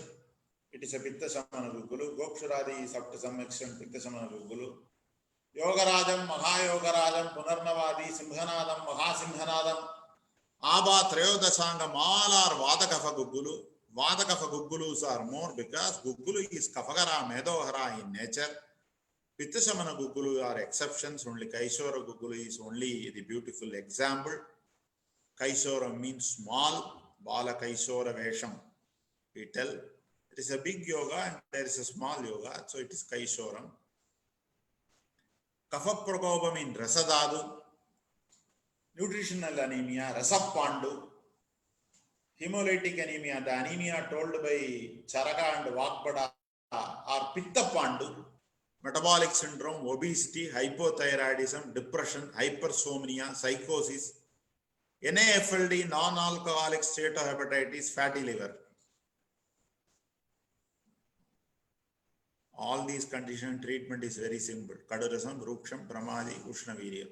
It is a Pittashamana Gugulu. Gokshuradi is up to some extent Pittashamana Gugulu. Yogarajam, Mahayogarajam, Punarnavadi, Simhanadam, Mahasimhanadam, Abba Trayodasangam, all are Vadakafa Gugulu. Vadakafa Gugulus are more because Gugulu is Kafagara, Medohara in nature. Pittashamana Gugulu are exceptions. Only Kaishora Gugulu is only the beautiful example. Kaishora means small, Bala Kaishora Vesham. We tell it is a big yoga and there is a small yoga, so it is Kaishoram. Kapha Prakopam in Rasadadu, nutritional anemia, Rasapandu, hemolytic anemia, the anemia told by Charaka and Vakpada are Pitta Pandu, metabolic syndrome, obesity, hypothyroidism, depression, hypersomnia, psychosis, NAFLD, non-alcoholic steatohepatitis, fatty liver. All these condition treatment is very simple. Kadurasam, Ruksham, Pramadi, Ushnavirya.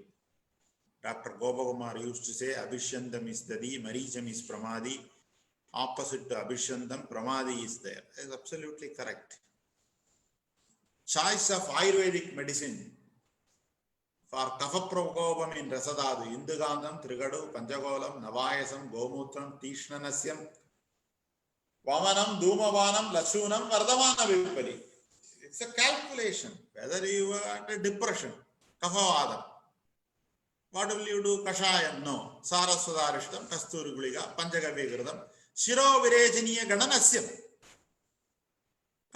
Dr. Gopakumar used to say, Abhishantam is Dadi, Maricham is Pramadi. Opposite to Abhishantam, Pramadi is there. That is absolutely correct. Choice of Ayurvedic medicine for Kapha Prakopam in Rasadadu, Indugandam, Trigadu, Panchagolam, Navayasam, Gomutram, Tishnanasyam, Vamanam, Dhumavanam, Lashunam, Vardhamana Vipali. It's a calculation. Whether you are at a depression, Kaphavadam. What will you do? Kashayam? No. Saraswadarishtam, Kasturi Guliga, Panchagavigiradam, Shiro Virejaniya Gananasyam.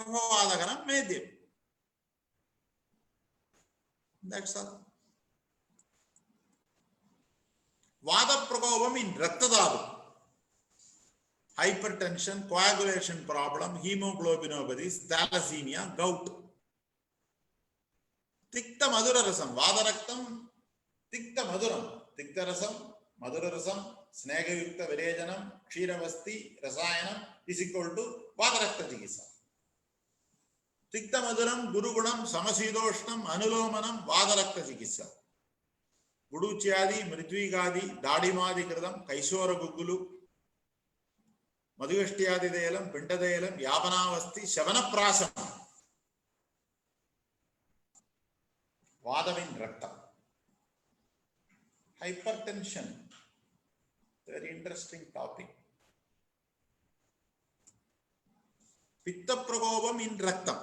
Kaphavadaganam Medyam. That's all. Vada Prakopam in Raktadadu. Hypertension, coagulation problem, hemoglobinopathies, thalassemia, gout. Tikta Madhura Rasam, Vada Raktam, Tikta Madhuram, Tikta Rasam, Madhurarasam, Snegayukta Virejanam, Kshiravasti, Rasayanam is equal to Vadarakta Chikitsa. Tikta Madhuram, Gurugunam, Samasidoshtam, Anulomanam, Vadarakta Chikitsa. Guduchadi, Mridvigadi, Dadimadi Kradam, Kaisora Gugulu, Madhuvashtiyadi Delam, Pintadelam, Yapanavasti, Shavana Prasam. Vadam in Rakta. Hypertension. Very interesting topic. Pitta Pragobam in Raktam.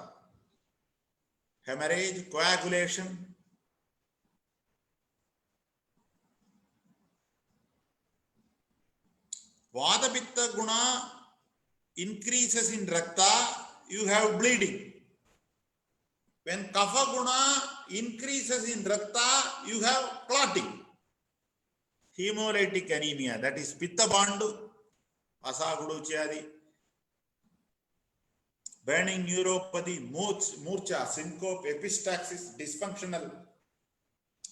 Hemorrhage, coagulation. Vada Pitta Guna increases in Rakta, you have bleeding. When Kapha Guna increases in Rakta, you have clotting. Hemolytic anemia, that is Pitta Bandu, Asaguduchadi, burning neuropathy, murcha, syncope, epistaxis, dysfunctional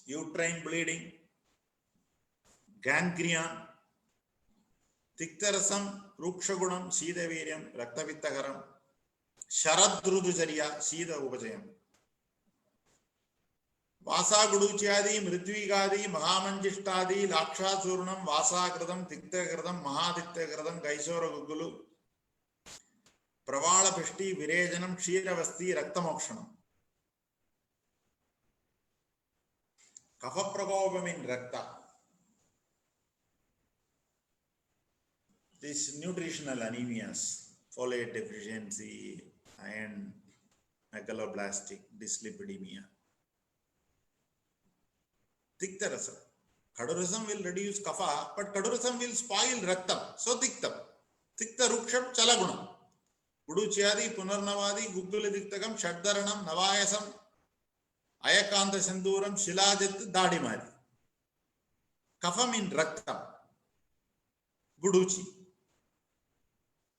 uterine bleeding, gangrene, Tiktarasam, Rukshagunam, Sida Viryam, Raktavittagaram, Sharadrudujarya, Sida Upajayam. Vasa Guduchadi, Mridvigadi, Mahamanjishtadi, Laksha Surnam, Vasa Kradam, Tikta Kradam, Mahaditya Kradam, Kaisora Gugulu, Pravala Pishti, Virejanam, Kshiravasti, Raktamokshanam. Kapha Pragobam in Rakta. These nutritional anemias, folate deficiency, iron, megaloblastic, dyslipidemia. Tiktarasam. Kadurasam will reduce kapha, but Kadurasam will spoil raktam. So Tiktam. Tikta Ruksham Chalagunam. Guduchadi, Punarnavadi, Gugula Diktakam, Shaddaranam, Navayasam, Ayakanta Sanduram, Shilajit, Dadimadi. Kafam in raktam. Guduchi.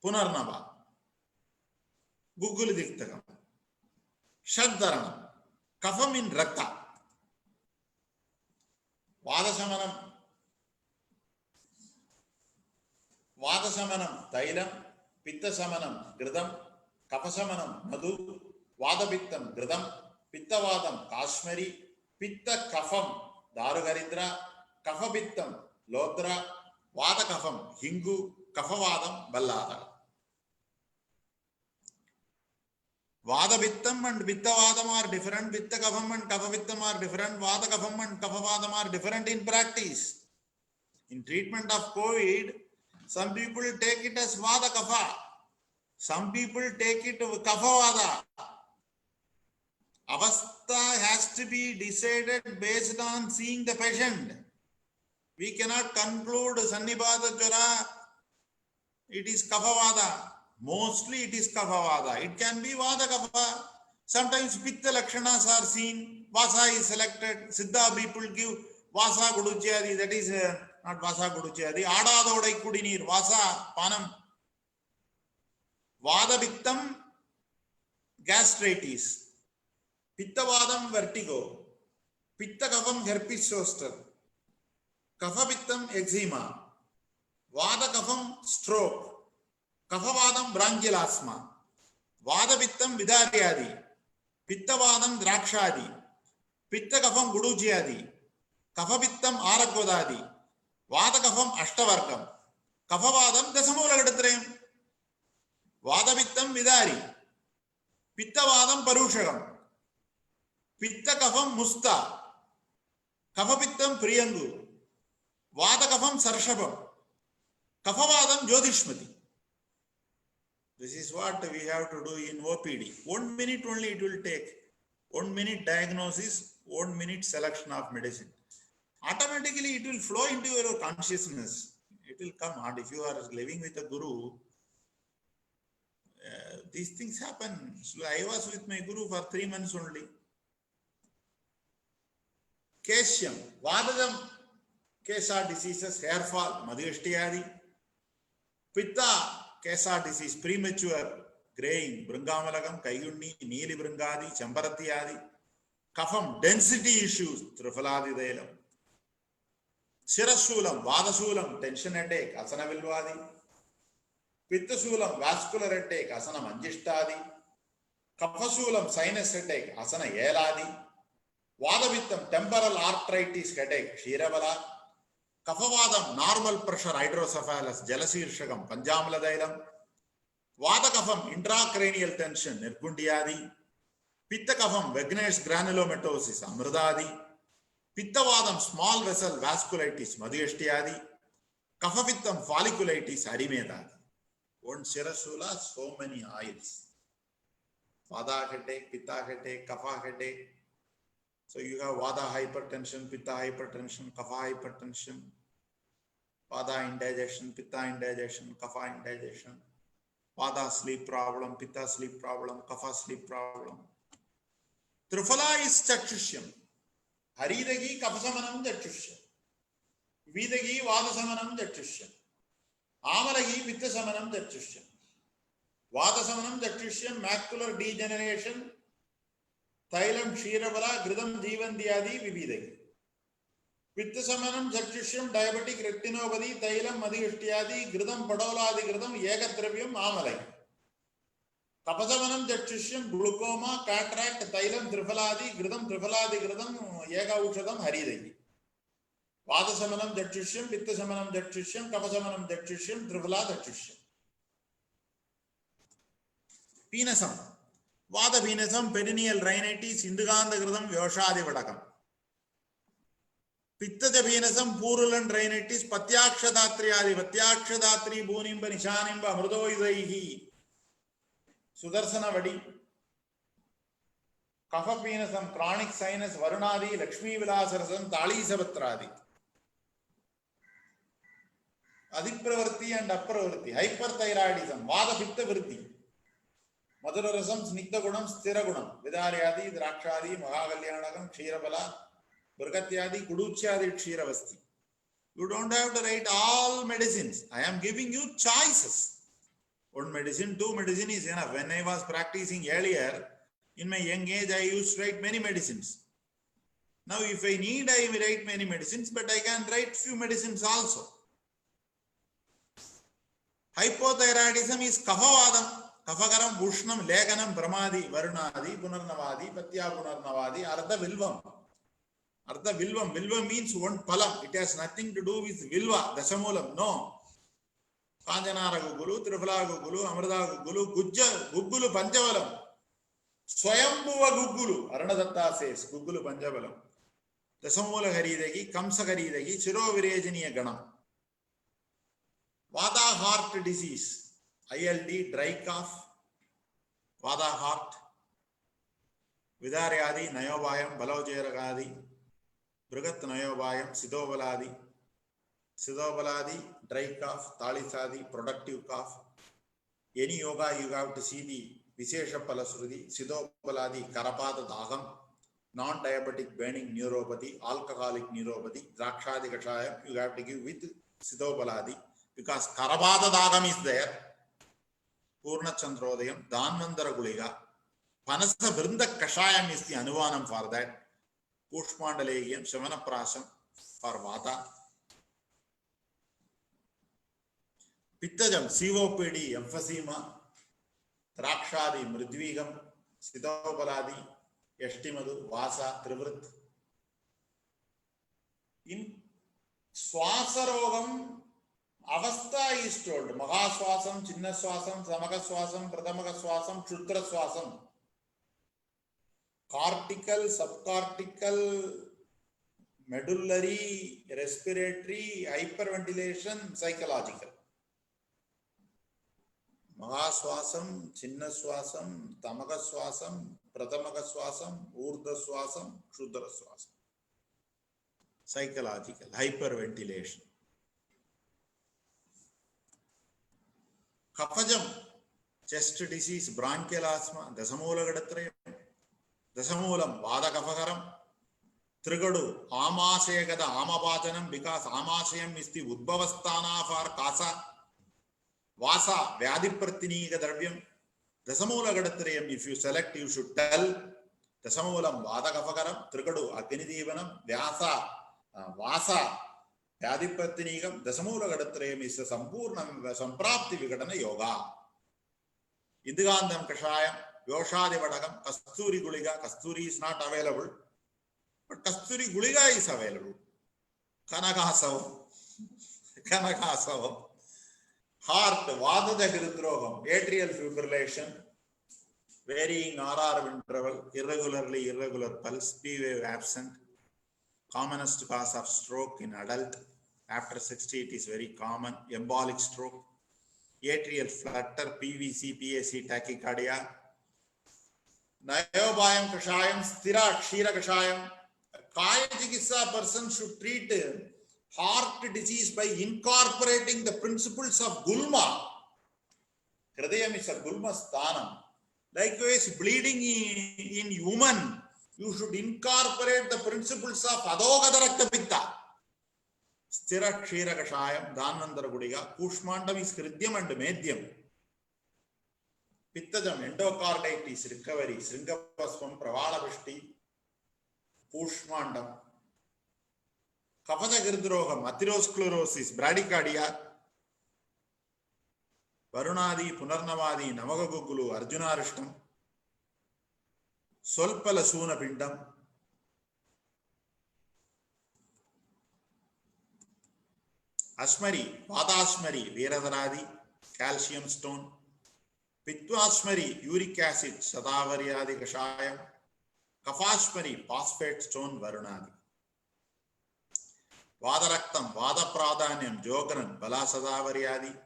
Punarnava. Gugula Diktakam. Shaddaranam. Kafam in rakta. Vadasamanam Tailam, Pittasamanam Gridam, Kapasamanam Madhu, Vadapittam Gridam, Pittavadam Kashmiri, Pitta Kafam Darugarindra, Kafapittam Lodra, Vadakafam Hingu, Kafavadam Ballada. Vadapittam and Pittavadam are different, Pittakafam and Kafapittam are different, Vadakafam and Kafavadam are different in practice. In treatment of COVID, some people take it as Vadakafa, some people take it Kafavada. Avastha has to be decided based on seeing the patient. We cannot conclude Sannibhata Jara, it is Kafavada. Mostly it is Kafavada. It can be Vada Kafa. Sometimes Pitta Lakshanas are seen. Vasa is selected. Siddha people give Vasa Guduchadi. That is not Vasa Guduchadi. Ada Dodai Kudinir. Vasa Panam. Vada Pittam gastritis. Pitta Vadam vertigo. Pitta Kafam herpes zoster. Kafa Pittam eczema. Vada Kafam stroke. Kafavadam bronchial asthma, Vadapittam Vidaryadi, Pittavadam Drakshadi, Pittakafam Guduchiyadi, Kafapittam Arakodadi, Vadakafam Ashtavarkam, Kafavadam Dasamulagatrayam, Vadapittam Vidari, Pittavadam Parushagam, Pittakafam Musta, Kafapittam Priyangu, Vadakafam Sarshabam, Kafavadam Jyotishmati. This is what we have to do in OPD. 1 minute only it will take. 1 minute diagnosis, 1 minute selection of medicine. Automatically it will flow into your consciousness. It will come. And if you are living with a guru, these things happen. So I was with my guru for 3 months only. Keshyam, Vadajam, Kesa diseases, hair fall, Madhyashtiyadi, Pitta, Kesa disease, premature graying, Brungamalagam, Kayundi, Neeli Brungadi, Chambaratiyadi, Kafam, density issues, Trifaladi Delam, Shirashulam, Vadashulam, tension headache, Asana Vilvadi. Pittasulam, vascular headache, Asana Manjishtadi. Kapasulam, sinus headache, Asana Yeladi. Vadavittam, temporal arthritis headache, Shiravala. Kapavadam, normal pressure, hydrocephalus, Jalasirshagam, Panjamladailam. Vadakafam, intracranial tension, Nirkundiyadi. Pittakafam, Wegener's granulomatosis, Amradadi. Pittavadam, small vessel vasculitis, Madhyashtiyadi. Kapavittam, folliculitis, Arimedadi. One Shirasula, so many oils. Vada headache, Pitta headache, Kapha headache. So you have Vada hypertension, Pitta hypertension, Kapha hypertension, Vada indigestion, Pitta indigestion, Kapha indigestion, Vada sleep problem, Pitta sleep problem, Kapha sleep problem. Triphala is Chakshusham. Haridagi Kapasamanam Chakshusham. Vidagi Vadasamanam Chakshusham. Amalagi Pittasamanam Chakshusham. Vadasamanam Chakshusham, macular degeneration, Thailam Kshiravara, Gridam Jeevandiyadi, Vividagi. Pittasamanam Chakshusham, diabetic retinopathy, Thailam Madhyashtiyadi, Gridam Padoladi Gridam, Yagatravyam, Amalagi. Kapasamanam Chakshusham, glaucoma, cataract, Thailam Triphaladi, Gridam Yaga Ushadam, Haridagi. Vadasamanam Chakshusham, Pittasamanam Chakshusham, Kapasamanam Chakshusham, Triphala Chakshusham. Penasam. Vada Venasam, perineal rhinitis, Induganda Gradam, Vyoshadi Vadakam. Pitta Venasam, purulent rhinitis, Patyakshadatri, Patyakshadatri, Bunimba, Nishanimba, Mrudo Izaihi, Sudarsana Vadi. Kapha Venasam, chronic sinus, Varunadi, Lakshmi Vilasarasam, Tali Sabatradi. Adipravarti and Apravarti, hyperthyroidism, Vada Pitta Vritti. Madhurarasam, Snigdha Gunam, Sthira Gunam, Vidaryadi, Drakshadi, Mahakalyanagam, Kshiravela, Burgatyadi, Kuduchyadi, Kshiravasti. You don't have to write all medicines. I am giving you choices. One medicine, two medicine is enough. When I was practicing earlier, in my young age, I used to write many medicines. Now, if I need, I will write many medicines, but I can write few medicines also. Hypothyroidism is Kaphavadam. Kafagaram, Bushnam, Leganam, Brahmadi, Varunadi, Punarnavadi, Patya Punarnavadi, Artha Vilvam. Artha Vilvam. Vilva means one palam. It has nothing to do with Vilva, Dasamulam. No. Kanjanara Gugulu, Triphala Gugulu, Amrada Gugulu, Gugulu Panjavalam. Swayambhuva Gugulu. Aranadatta says, Gugulu Panjavalam. Dasamula Haridagi, Kamsa Haridagi, Chiro Virajaniya Ganam. Vada heart disease. ILD, dry cough, Vada heart, Vidaryadi, Nayobayam, Balaojeragadi, Brigat Nayobayam, Sidobaladi, dry cough, Talisadi, productive cough. Any yoga you have to see the Vishesha Palasrudi, Sidobaladi, Karapata Dagam, non-diabetic burning neuropathy, alcoholic neuropathy, Drakshadi Kashayam, you have to give with Sidobaladi because Karapata Dagam is there. Purna Chandrodayam, Dhanvantara Guliga, Panasa Vrinda Kashayam is the Anuvanam for that, Pushmandalegium, Shavana Prasam for Vata, Pittajam, COPD, emphysema, Drakshadi, Mridvigam, Siddhobaladi, Yashtimadu, Vasa, Trivrit. In Swasarogam, Avastha is told Mahaswasam, Chinnaswasam, Samagaswasam, Pradamagaswasam, Kshudraswasam. Cortical, subcortical, medullary, respiratory, hyperventilation, psychological. Mahaswasam, Chinnaswasam, Tamagaswasam, Pradamagaswasam, Urdhaswasam, Kshudraswasam. Psychological, hyperventilation. Kaphajam, chest disease, bronchial asthma, Dasamula Gadatrayam, Dasamulam, Vada Kaphagaram, Trigadu, Amasegada, Amapatanam, because Amasayam is the Udbhavasthana for Kasa, Vasa, Vyadipratini Gadravyam, Dasamula Gadatrayam, if you select, you should tell Dasamulam, Vada Kaphagaram, Trigadu, Agnidivanam, Vyasa, Vasa, Vyadipattinigam Dasamulagadatre is a Sampurnam Samprapti Vikatana Yoga. Indugandam Kashayam, Yoshadi Vadagam, Kasturi Guliga, Kasturi is not available, but Kasturi Guliga is available. Kanakasav, Kanakasav, heart, Vada Hridrogam, atrial fibrillation, varying RR interval, irregular pulse, P wave absent, commonest cause of stroke in adult. After 60, it is very common. Embolic stroke, atrial flutter, PVC, PAC, tachycardia. Nayobayam Kashayam, Stira Kshira Kashayam. Kaya Chikitsa person should treat heart disease by incorporating the principles of Gulma. Hridayam is a Gulma sthanam. Likewise, bleeding in human, you should incorporate the principles of Adogadarakta Pitta. Stira Kshira Kashayam, Dhanvantara Gudiga, Kushmandam is Hridyam and Medyam. Pittajam, endocarditis, recovery, Sringapaswam, Pravala Vishti, Kushmandam, Kapata Girdrogam, atherosclerosis, bradycardia, Varunadi, Punarnavadi, Navagagugulu, Arjunarishtam, Solpalasuna Pindam, Ashmari, Vadashmari, Veeradaradi, calcium stone, Pittvashmari, uric acid, Sadavaryadi Kashayam, Kafashmari, phosphate stone, Varunadi. Vadaraktam, Vada Pradhanyam, Jogaran, Balasadavaryadi,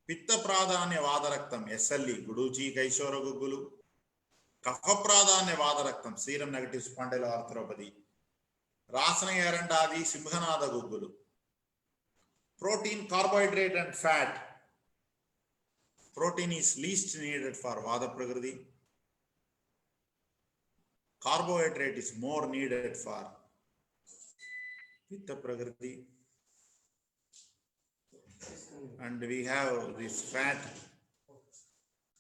Pitta Pradhanya Vadaraktam, SLE, Guduji, Kaishora Gugulu, Kafa Pradhanya Vadaraktam, serum negative spondyloarthropathy, Rasana Yarandadi, Simhanada Gugulu. Protein, carbohydrate and fat. Protein is least needed for Vada Prakriti. Carbohydrate is more needed for Pitta Prakriti. And we have this fat.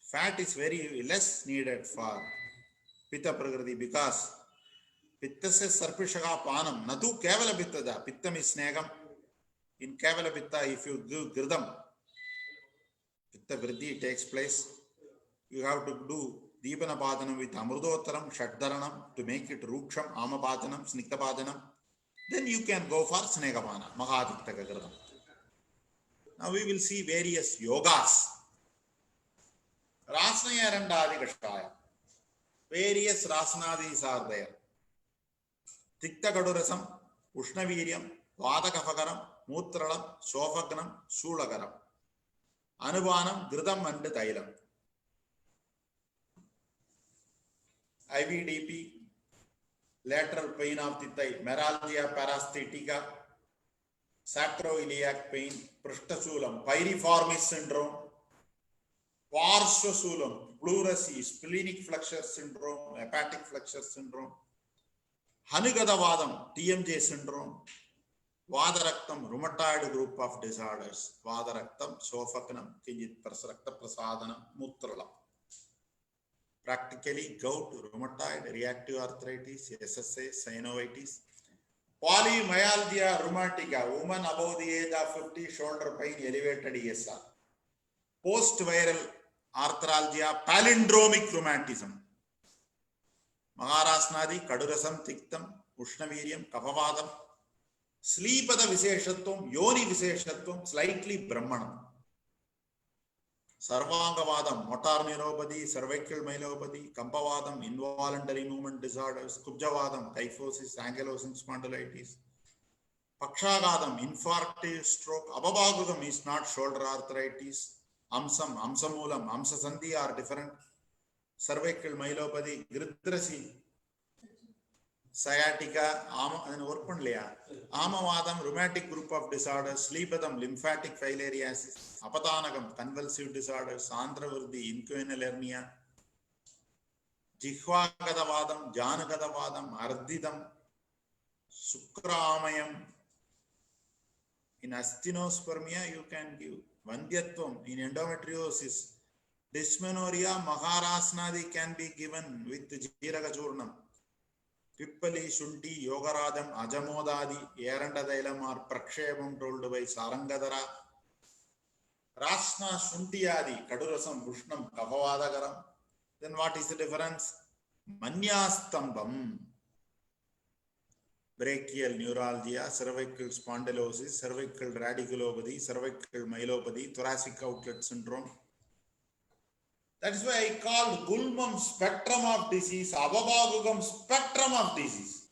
Fat is very less needed for Pitta Prakriti because Pitta says Sarpishaka Panam, Natu Kevala Pittada, Pittam is Snegam. In Kevala Pitta, if you give Girdam, Pitta Vriddhi takes place. You have to do Deepana Padanam with Amrudottaram, Shatdaranam to make it Ruksham, Amapadanam, Sniktapadanam. Then you can go for Snegapana, Mahadiktaka Girdam. Now we will see various yogas. Rasanaya Randadi Kashaya. Various Rasanadis are there. Tikta Kadurasam, Ushnaviryam, Vada Kafagaram, Mutralam, Sofagnam, Sulagaram. Anubanam, Gridam and Thailam. IVDP, lateral pain of the thigh, meralgia parasthetica, sacroiliac pain, Prishthasulam, piriformis syndrome, Parshvasulam, pleurisy, splenic flexure syndrome, hepatic flexure syndrome, Hanugadavadam, TMJ syndrome, Vadaraktam, rheumatoid group of disorders, Vadaraktam, Sofaknam, Kinjit Prasrakta Prasadanam, Mutralam. Practically, gout, rheumatoid, reactive arthritis, SSA, synovitis, polymyalgia rheumatica, woman above the age of 50, shoulder pain, elevated ESR, post-viral arthralgia, palindromic rheumatism, Maharasnadi, Kadurasam, Tiktam, Ushnaviryam, Kapavadam, Sleepada Viseshatvam, Yoni Viseshatvam, slightly Brahmanam, Sarvangavadam, motor neuropathy, cervical myelopathy, Kampavadam, involuntary movement disorders, Kubjavadam, kyphosis, ankylosing spondylitis, Pakshagadam, infarctive stroke, Ababagudam is not shoulder arthritis, Amsam, Amsamulam, Amsasandhi are different, cervical myelopathy, Gridrasi, sciatica, Amavadam, rheumatic group of disorders, Sleepadam, lymphatic filariasis, Apadanagam, convulsive disorders, Andravurdi, inguinal hernia, Jihvagadavadam, Janagadavadam, Ardidam, Sukramayam. In astinospermia, you can give Vandyatvam. In endometriosis, dysmenorrhea, Maharasnadi can be given with Jiragachurnam. Pippali, Shundi, Yogaradam, Ajamodadi, Yerandadailam are Prakshepam told by Sarangadara. Rasna, Shuntiadi, Kadurasam, Bushnam, Kavavadagaram. Then what is the difference? Manyastambam. Brachial neuralgia, cervical spondylosis, cervical radiculopathy, cervical myelopathy, thoracic outlet syndrome. That is why I called Gulmam spectrum of disease, Ababagugam spectrum of disease.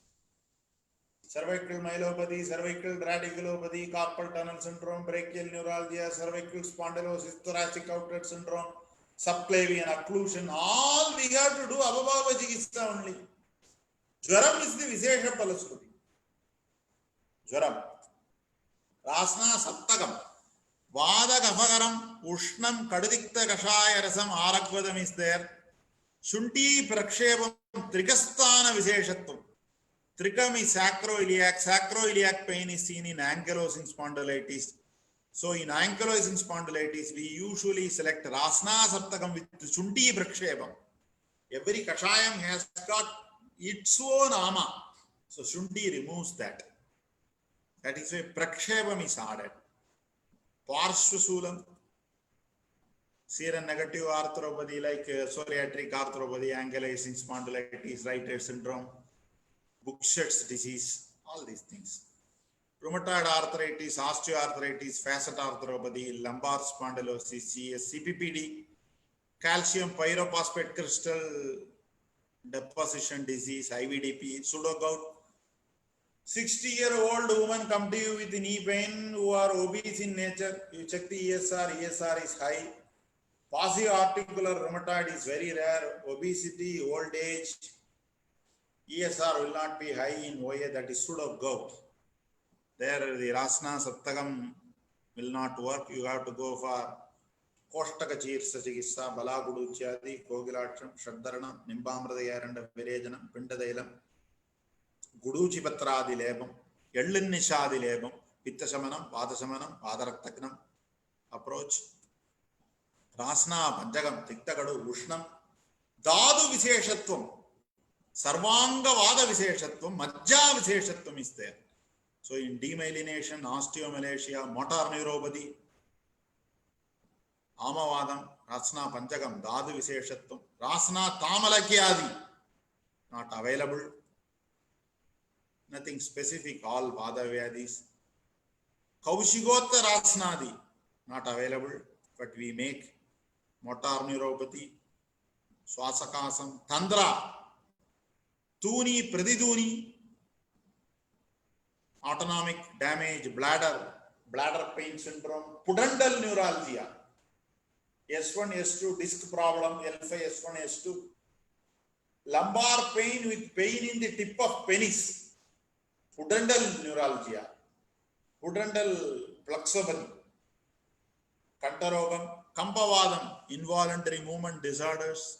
Cervical myelopathy, cervical radiculopathy, carpal tunnel syndrome, brachial neuralgia, cervical spondylosis, thoracic outlet syndrome, subclavian occlusion, all we have to do Ababagava Chikitsa only. Jwaram is the Vishesha Palasruti. Jwaram. Rasna Saptagam. Vada Kafagaram, Ushnam, Kadadikta Kashaya Rasam, Arakvadam is there. Shunti Prakshepam, Trikastana Visheshatvam. Trikam is sacroiliac. Sacroiliac pain is seen in ankylosing spondylitis. So in ankylosing spondylitis, we usually select Rasna Saptagam with Shunti Prakshepam. Every Kashayam has got its own ama. So Shunti removes that. That is why Prakshepam is added. Parshvasulam, seronegative arthropathy like psoriatic arthropathy, ankylosing spondylitis, Reiter syndrome, Buchet's disease, all these things. Rheumatoid arthritis, osteoarthritis, facet arthropathy, lumbar spondylosis, CS, CPPD, calcium pyrophosphate crystal deposition disease, IVDP, pseudogout. 60-year-old woman come to you with knee pain who are obese in nature. You check the ESR, ESR is high. Passive articular rheumatoid is very rare. Obesity, old age, ESR will not be high in OA, that is pseudogout. There the Rasna Saptagam will not work. You have to go for Koshtaka Chirsa Chikissa, Balagudu Chadi, Kogilacham, Shaddaranam, Nimbamradayaranda Virejanam, Pindadailam, Guduchi Patradi Lebam, Yellin Nishadi Lebam, Pittasamanam, Vadasamanam, Vadaraktaknam approach. Rasna, Panjagam, Tiktagadu, Ushnam, Dadu Visheshatvam, Sarvanga Vada Visheshatvam, Majja Visheshatvam is there. So in demyelination, osteomalacia, motor neuropathy, Amavadam, Rasna Panjagam, Dadu Visheshatvam, Rasna Tamalakyadi, not available. Nothing specific, all Vada Vyadis. Kaushigota Rasnadi, not available, but we make motor neuropathy, Swasakasam, Tandra, Tuni, Pradiduni, autonomic damage, bladder pain syndrome, pudendal neuralgia, S1, S2, disc problem, L5, S1, S2, lumbar pain with pain in the tip of penis, pudendal neuralgia, pudendal plexopathy, Kantarogam, Kampavadam, involuntary movement disorders.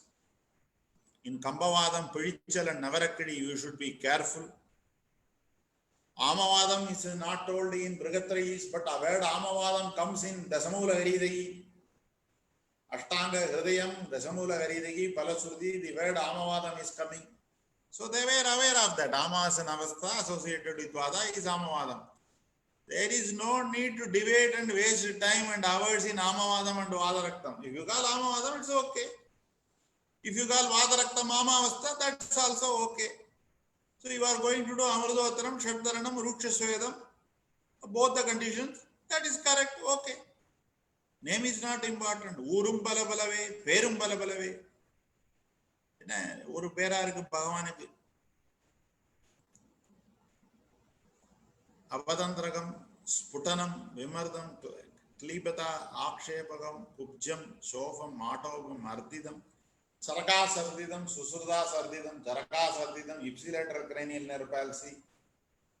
In Kampavadam, Pirichal and Navarakadi, you should be careful. Amavadam is not told in Brigatrayis, but word Amavadam comes in Dasamula Haridagi, Ashtanga Hridayam, Dasamula Haridagi, Palasruti, the word Amavadam is coming. So they were aware of that. Amas and Avastha associated with Vada is Amavadam. There is no need to debate and waste time and hours in Amavadam and Vadaraktam. If you call Amavadam, it's okay. If you call Vadaraktam Amavastha, that's also okay. So you are going to do Amrudotaram, Shabdaranam, Rukshasvedam, both the conditions, that is correct, okay. Name is not important. Urum Balabalave, Perum Balabalave. Uru Pera Bhagavanaki. Avadandragam, Sputanam, Vimardam, Klibata, Akshepagam, Kubjam, Shofam, Matogam, Mardidam, Saraka Sardidam, Susurda Sardidam, Jaraka Sardidam, ipsilateral cranial nerve palsy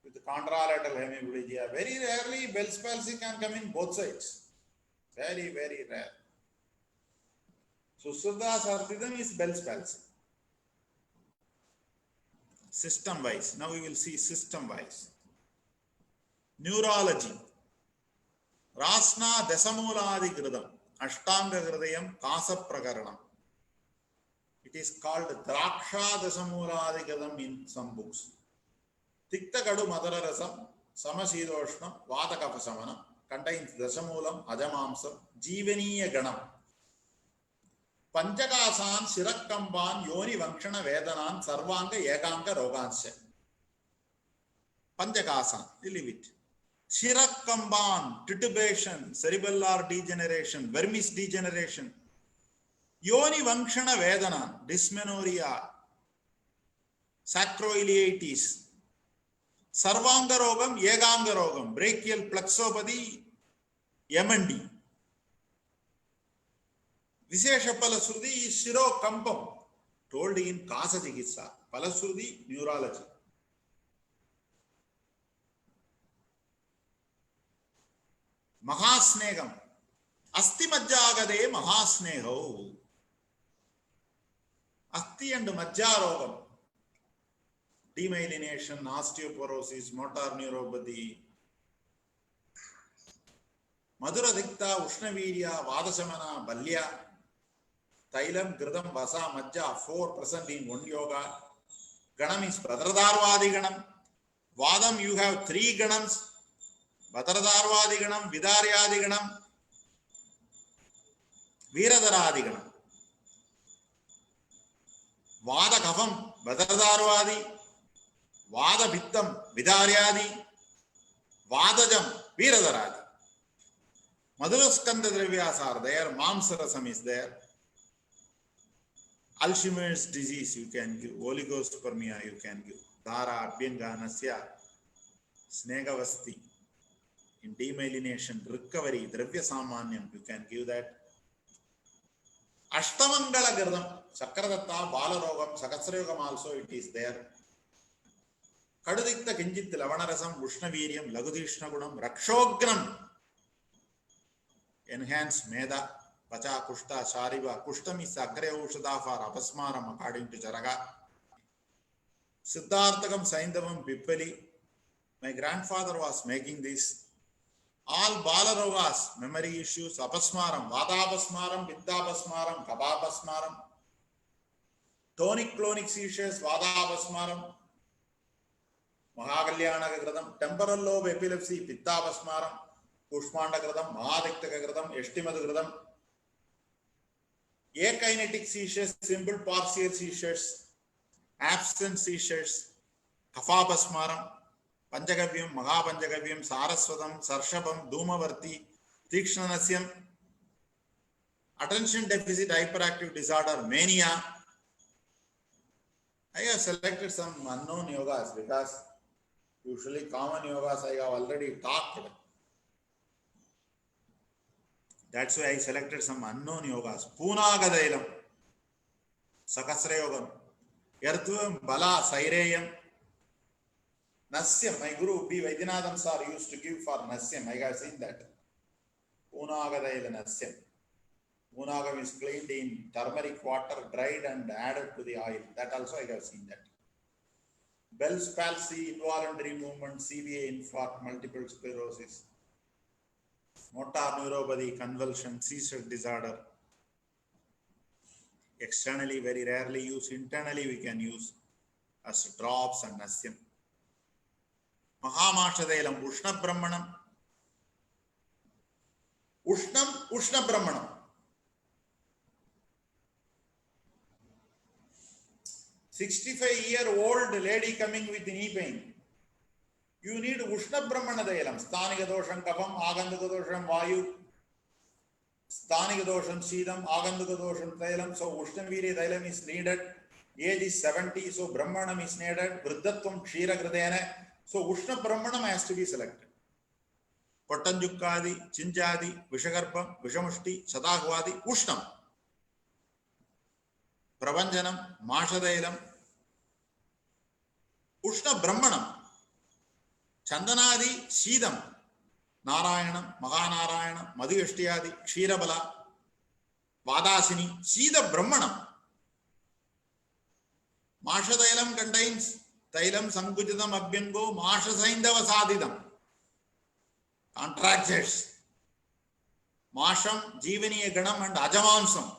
with contralateral hemiplegia. Very rarely Bell's palsy can come in both sides. Very, very rare. Susurda Sardidam is Bell's palsy. System wise. Now we will see system wise. Neurology. Rasna Desamuladi Gridam, Ashtanga Gridayam, Kasa Prakaranam. It is called Draksha Dasamooladikadam in some books. Tikta Kadu Madara Rasam, Samashidoshna, Vatakapasamana, contains Dasamulam, Ajamamsam, Jeevaniya Ganam. Panchakasan, Shirakkamban, Yoni Vankshana Vedanan, Sarvanga Yaganka Rogansya. Panchakasan, leave it. Shirakkamban, titubation, cerebellar degeneration, vermis degeneration. Yoni Vankshana Vedanan, dysmenorrhea, sacroiliitis. Sarvanga Rogam, Yaganga Rogam, brachial plexopathy, MND. Vishesha Palasruti is Shiro Kampam, told in Kasa Chikitsa. Palasruti, neurology. Mahasnegam. Asti Majjagade Mahasneho. Asti and Majjarogam. Demyelination, osteoporosis, motor neuropathy. Madhura Dikta, Ushnavirya, Vadasamana, Balya. Thailam, Gridam, Vasa, Majja, 4% in one yoga. Ganam is Bhadradarvadi Ganam. Vadam, you have 3 Ganams. Bhadradarvadi Ganam, Vidaryadi Ganam, Viradaradi Ganam. Vada Kafam, Bhadradarvadi, Vada Bittam, Vidaryadi, Vadajam, Viradaradi. Madhuraskanda Dravyas are there, Mamsarasam is there. Alzheimer's disease you can give, oligospermia you can give, Dhara, Abhyanga, Nasya, Snegavasti. In demyelination, recovery, Dravya Samanyam, you can give that. Ashtamangala Girdam, Sakradatta, Balarogam, Sakasrayogam also it is there. Kadudikta Kinjit, Lavanarasam, Vishnaviriyam, Lagudishna Gunam, Rakshogram, enhance Meda, Pacha, Kushta, Shariva, Kushtam is Sakre Ushada for Apasmaram according to Jaraga. Siddharthakam, Saindavam, Pippali. My grandfather was making this. All Balarogas, memory issues, Apasmaram, Vadapasmaram, Viddapasmaram, Kabapasmaram, tonic clonic seizures, Vadapasmaram, Mahakalyana Gradam, temporal lobe epilepsy, Pittapasmaram, Pushmanda Gradam, Mahadiktaka Gradam, Estimad Gradam, akinetic seizures, simple partial seizures, absent seizures, Kapapasmaram, Panchagavyam, Mahapanchagavyam, Saraswatam, Sarshabam, Dhumavarti, Tikshanasyam, attention deficit hyperactive disorder, mania. I have selected some unknown yogas because usually common yogas I have already talked. That's why I selected some unknown yogas. Punagadayilam, Sakasra Yogam, Yartvam, Bala, Saireyam, Nasyam, my guru B. Vaidyanathan sir used to give for Nasyam. I have seen that. Punagadaila Nasyam. Punagam is cleaned in turmeric water, dried and added to the oil. That also I have seen that. Bell's palsy, involuntary movement, CVA infarct, multiple sclerosis, motor neuropathy, convulsion, seizure disorder. Externally, very rarely used. Internally, we can use as drops and Nasyam. Mahamashadailam, Ushna Brahmanam. Ushna Brahmanam. 65-year-old lady coming with knee pain. You need Ushna Brahmana Dailam. Sthanika dosham Kapam, Agandaka dosham Vayu. Sthanika dosham Shidam, Agandaka dosham Thailam. So Ushna Virya Thailam is needed. Age is 70, so Brahmanam is needed. Vriddhatvam Kshira Gradena. So Ushna Brahmanam has to be selected. Patanjukadi, Chinjadi, Vishagarpam, Vishamushti, Sadahvadi, Ushnam. Pravanjanam, Mashadailam, Ushna Brahmanam, Chandanadi, Shidam, Narayanam, Mahanarayanam, Madhyashtiyadi, Kshirabala, Vadasini, Shida Brahmanam. Mashadailam contains Thailam Sankujidam Abhyango, Masha Saindava Sadidam. Contractures. Masham, Jeevaniya Ganam and Ajamansam.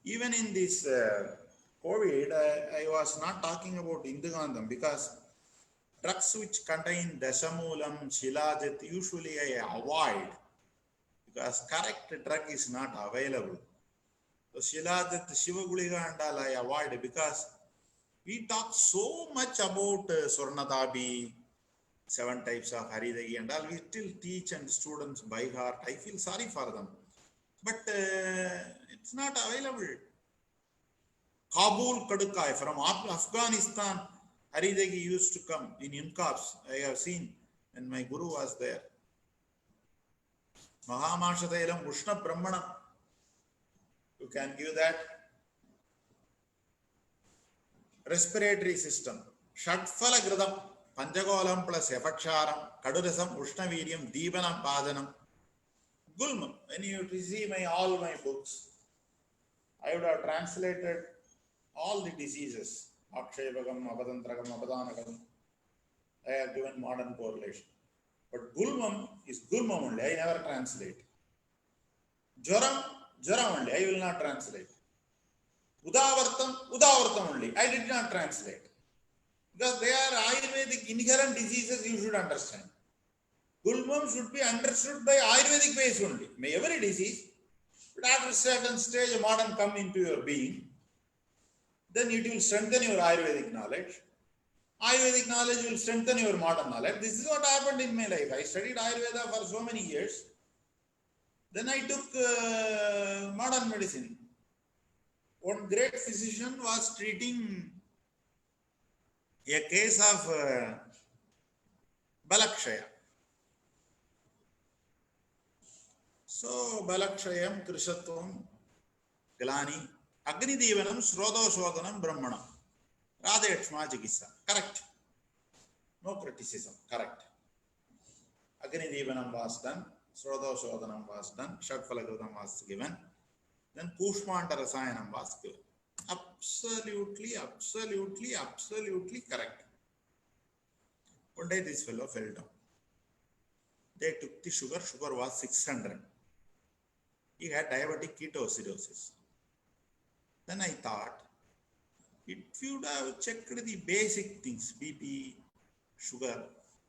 even in this COVID, I was not talking about Indugandham because drugs which contain Dasamulam, Shilajit, usually I avoid because correct drug is not available. So Shilajit, Shivaguliga and all I avoid because we talk so much about Swarnadabi, 7 types of Haridagi and all. We still teach and students by heart. I feel sorry for them. But it's not available. Kabul Kadukai from Afghanistan, Haridagi used to come in Imkabs. I have seen when my guru was there. Mahamashadailam Ushna Brahmana. You can give that. Respiratory system. Shatfala Gradam, Panjagolam plus Epaksharam, Kadurasam, Ushnaviriam, Deepanam Padanam. Gulmam. When you see all my books, I would have translated all the diseases. Akshayavagam, Apadantragam, Apadanagam. I have given modern correlation. But Gulmam is Gulmam only. I never translate. Jaram, Jaram only. I will not translate. Udavartam, Udavartam only. I did not translate. Because they are Ayurvedic inherent diseases you should understand. Gulmam should be understood by Ayurvedic ways only. May every disease, but after a certain stage, a modern come into your being, then it will strengthen your Ayurvedic knowledge. Ayurvedic knowledge will strengthen your modern knowledge. This is what happened in my life. I studied Ayurveda for so many years. Then I took modern medicine. One great physician was treating a case of Balakshaya. So, Balakshayam, Krishatvam, Galani, Agni Devanam, Srodho Shodhanam, Brahmanam. Radhayatma Chikitsa. Correct. No criticism. Correct. Agni Devanam was done. Srodho Shodhanam was done. Shatphalagradam was given. Then Kushmanda Rasayanam was given. Absolutely correct. One day this fellow fell down. They took the sugar. Sugar was 600. He had diabetic ketoacidosis. Then I thought, if you would have checked the basic things, BP, sugar,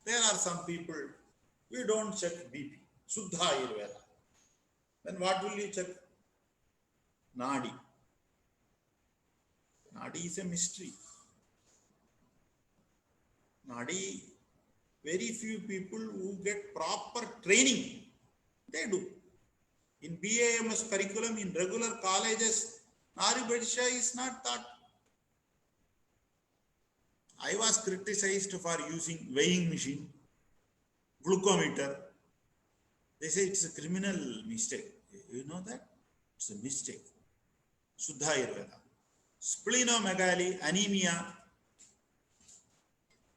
there are some people, we don't check BP, Suddha Ayurveda. Then what will you check? Nadi. Nadi is a mystery. Nadi, very few people who get proper training, they do. In BAMS curriculum, in regular colleges, Nari Badisha is not taught. I was criticized for using weighing machine, glucometer. They say it's a criminal mistake. You know that? It's a mistake. Suddha Ayurveda. Splenomegaly, anemia.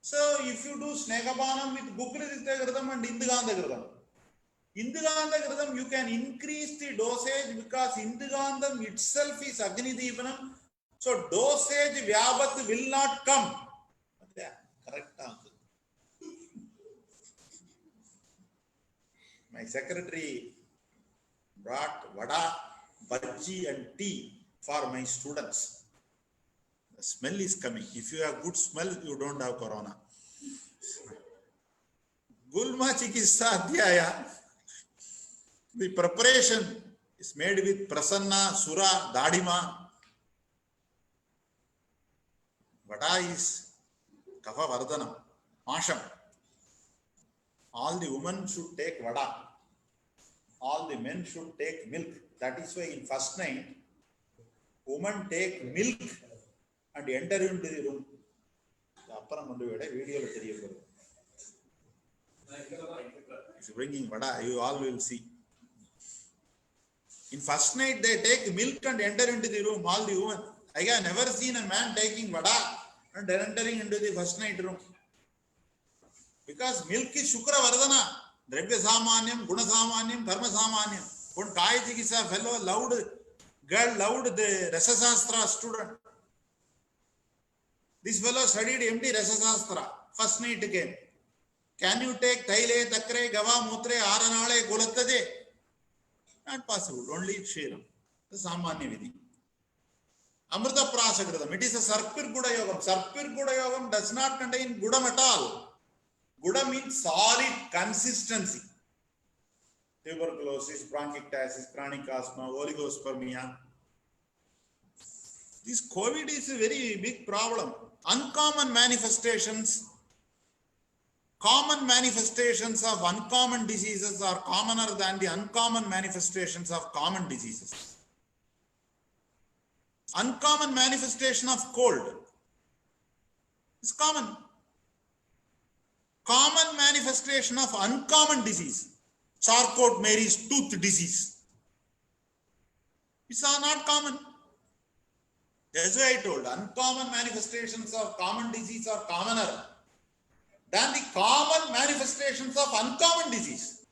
So if you do Snekapanam with Gukriditya Gradam and Indugandha Gradam, you can increase the dosage because Indugandham itself is Agni Devanam. So dosage Vyabat will not come. Yeah, correct answer. My secretary brought vada, bhaji and tea for my students. The smell is coming. If you have good smell, you don't have corona. Gulma Chikitsa Adhyaya. The preparation is made with Prasanna, Sura, Dadima. Vada is Kapha Vardhanam, Masham. All the women should take vada. All the men should take milk. That is why in first night, women take milk and enter into the room. If you bringing vada, you all will see. In first night, they take milk and enter into the room, all the women. I have never seen a man taking vada and entering into the first night room. Because milk is Shukra Vardhana, Dravya Samanyam, Guna Samanyam, Dharma Samanyam. One Kaya Chikitsa fellow girl loved the Rasasastra student. This fellow studied MD Rasasastra. First night came. Can you take Taile, Takre, Gava, Mutre, Aranale, Gulattaje? Not possible, only Shiram, the Samanya Vidhi. Amrita Prasakritam. It is a Sarpir Guda Yogam. Sarpir Guda Yogam does not contain Gudam at all. Gudam means solid consistency. Tuberculosis, bronchiectasis, chronic asthma, oligospermia. This COVID is a very big problem. Uncommon manifestations, common manifestations of uncommon diseases are commoner than the uncommon manifestations of common diseases. Uncommon manifestation of cold is common. Common manifestation of uncommon disease, Charcot-Mary's tooth disease, it's not common. That's why I told, uncommon manifestations of common disease are commoner than the common manifestations of uncommon disease.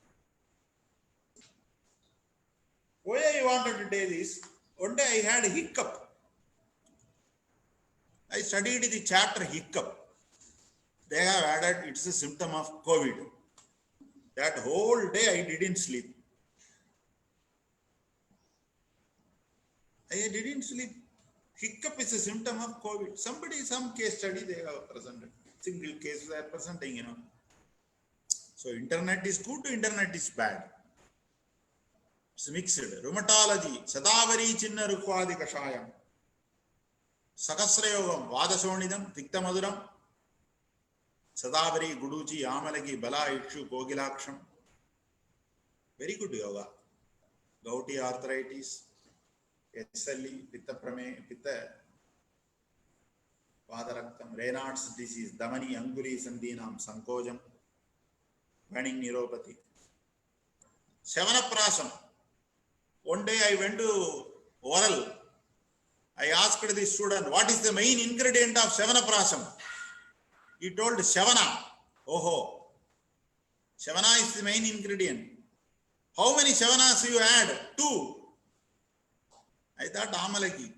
Why I wanted to say this? One day I had a hiccup. I studied the chapter hiccup. They have added it's a symptom of COVID. That whole day I didn't sleep. I didn't sleep. Hiccup is a symptom of COVID. Somebody, some case study they have presented. Single case they are presenting, you know. So internet is good, internet is bad. It's mixed. Rheumatology, Sadavari Chinna Rukwadi Kashayam, Sakasrayogam, Vadasonidam, Tiktamaduram, Sadavari, Guduji, Amalagi, Bala, Ikshu, Kogilaksham. Very good yoga. Gouty arthritis, SLE, Pitta Prame, Pitta, Vadaraktam, Raynaud's disease, Damani, Anguli, Sandinam, Sankojam, burning neuropathy. Sevanaprasam. One day I went to oral. I asked the student, what is the main ingredient of Sevanaprasam? He told Sevana. Oh, Sevana is the main ingredient. How many Sevanas you add? 2. I thought Amalaki.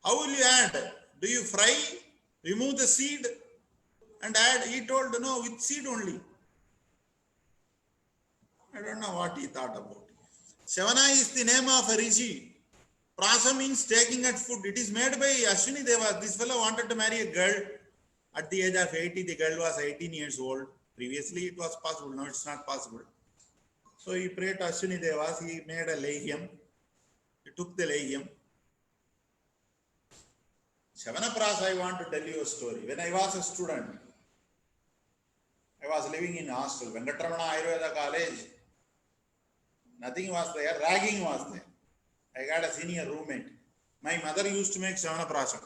How will you add? Do you fry, remove the seed and add? He told, no, with seed only. I don't know what he thought about. Sevana is the name of a rishi. Prasa means taking at food. It is made by Ashwini Deva. This fellow wanted to marry a girl at the age of 80. The girl was 18 years old. Previously it was possible. Now it's not possible. So he prayed to Ashwini Devas. He made a lehyam. He took the lehyam. Sevanaprasa, I want to tell you a story. When I was a student, I was living in hostel, Venkatramana Ayurveda College. Nothing was there, ragging was there. I got a senior roommate. My mother used to make Sevanaprasam.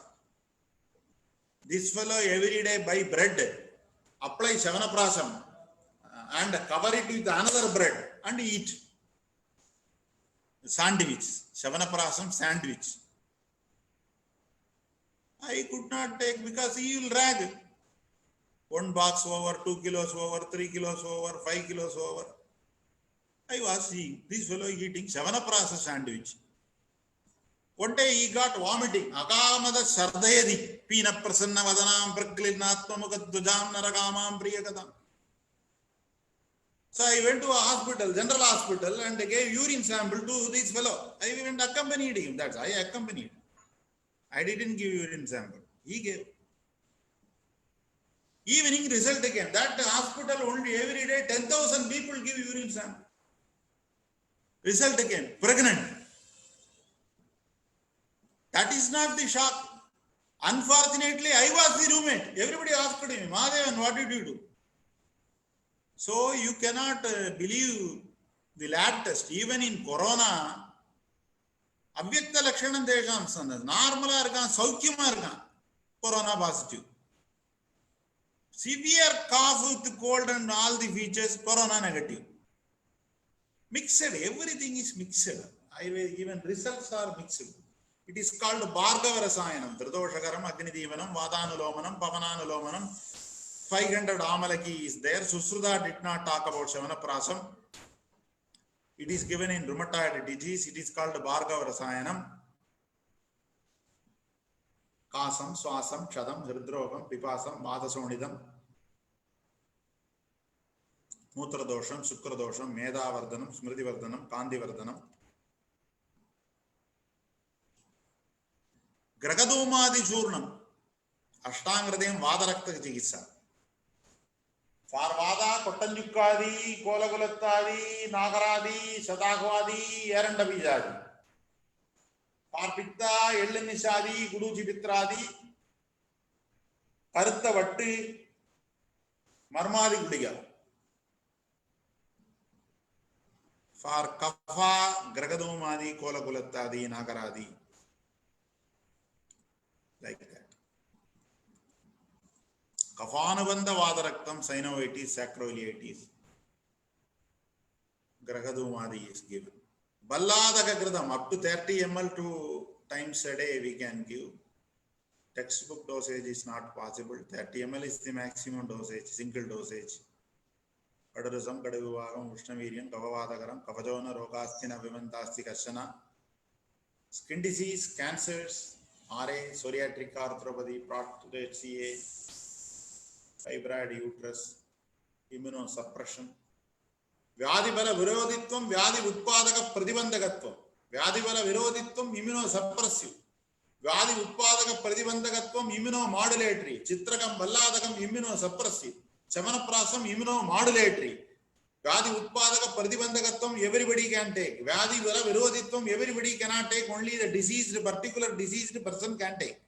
This fellow every day buy bread, apply Sevanaprasam and cover it with another bread and eat. Sandwich, Sevanaprasam sandwich. I could not take because he will rag. 1 box over, 2 kilos over, 3 kilos over, 5 kilos over. I was seeing this fellow eating Sevanaprasa sandwich. One day he got vomiting. Akamada Sardayadi, Pina Prasanna Vadanam, Praklinatmamugadujam Naragamam Priyakadam. So I went to a hospital, general hospital, and gave urine sample to this fellow. I even accompanied him. That's I accompanied. I didn't give urine sample. He gave. Evening result came. That hospital only every day 10,000 people give urine sample. Result came. Pregnant. That is not the shock. Unfortunately, I was the roommate. Everybody asked him, Mahadevan, what did you do? So you cannot believe the lab test. Even in Corona, Avyakta Lakshanam Desham Sandas, normal argan, Saukyama argan, Corona positive. Severe cough with cold and all the features, Corona negative. Mixed, everything is mixed. Even results are mixed. It is called Bhargava Rasayanam, Tridoshakaram, Agnidevanam, Vadanulomanam, Pavananulomanam. 500 Amalaki is there. Susruta did not talk about Sevanaprasam. It is given in rheumatoid disease. It is called Bhargava Rasayanam. Kasam, Swasam, Chadam, Hridrogam, Pipasam, Vadasonidam, Mutradosham, Sukradosham, Medavardhanam, Smridivardhanam, Kandivardhanam. Gragadumadi Churnam, Ashtangradem Vadarakta Chikitsa. For Vada, Kotanjukadi, Kolagulattadi, Nagaradi, Sadagwadi, Erandabijadi. For Pitta, Elenishadi, Guruji Pitradi, Karta Vatti, Marmadi Gudiga. For Kafa, Gragadumadi, Kolagulattadi, Nagaradi. Like that. Kafanabandha Vadaraktam, Synovitis, Sacroiliitis. Gragadumadi is given. Balladakagradam, up to 30 ml 2 times a day we can give. Textbook dosage is not possible. 30 ml is the maximum dosage, single dosage. Kadurusam, Kadavivagam, Ushnaviriam, Kavavadagaram, Kavajona, Rokastina, Vimantasti, Kashana. Skin disease, cancers, RA, psoriatic arthropathy, prostate CA, fibroid uterus, immunosuppression. Vyadibala Viroditvam, Vyadi Utpadaka Pradibandakatvam. Vyadibala Viroditvam, immunosuppressive. Vyadi Utpadaka Pradibandakatvam, immunomodulatory. Chitrakam Balladakam, immunosuppressive. Chamanaprasam, immunomodulatory. Vyadi Utpadaka Pradibandakatvam, everybody can take. Vyadibala Viroditvam, everybody cannot take. Only the diseased, particular diseased person can take.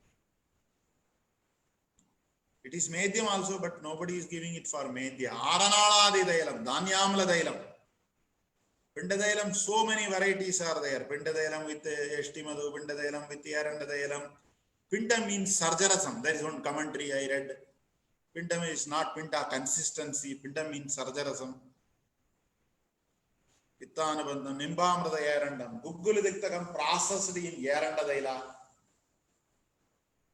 It is Medhyam also, but nobody is giving it for Medhya. Aranaladi Dailam, Danyamla Dailam. Pindadailam, so many varieties are there. Pindadailam with Eshtimadu, Pindadailam with Yarandadailam. Pinda means Sarjarasam. There is one commentary I read. Pinda is not Pinda consistency. Pinda means Sarjarasam. Pittanabandam, Nimbamrada Yarandam. Guggulidiktakam processed in Yarandadaila.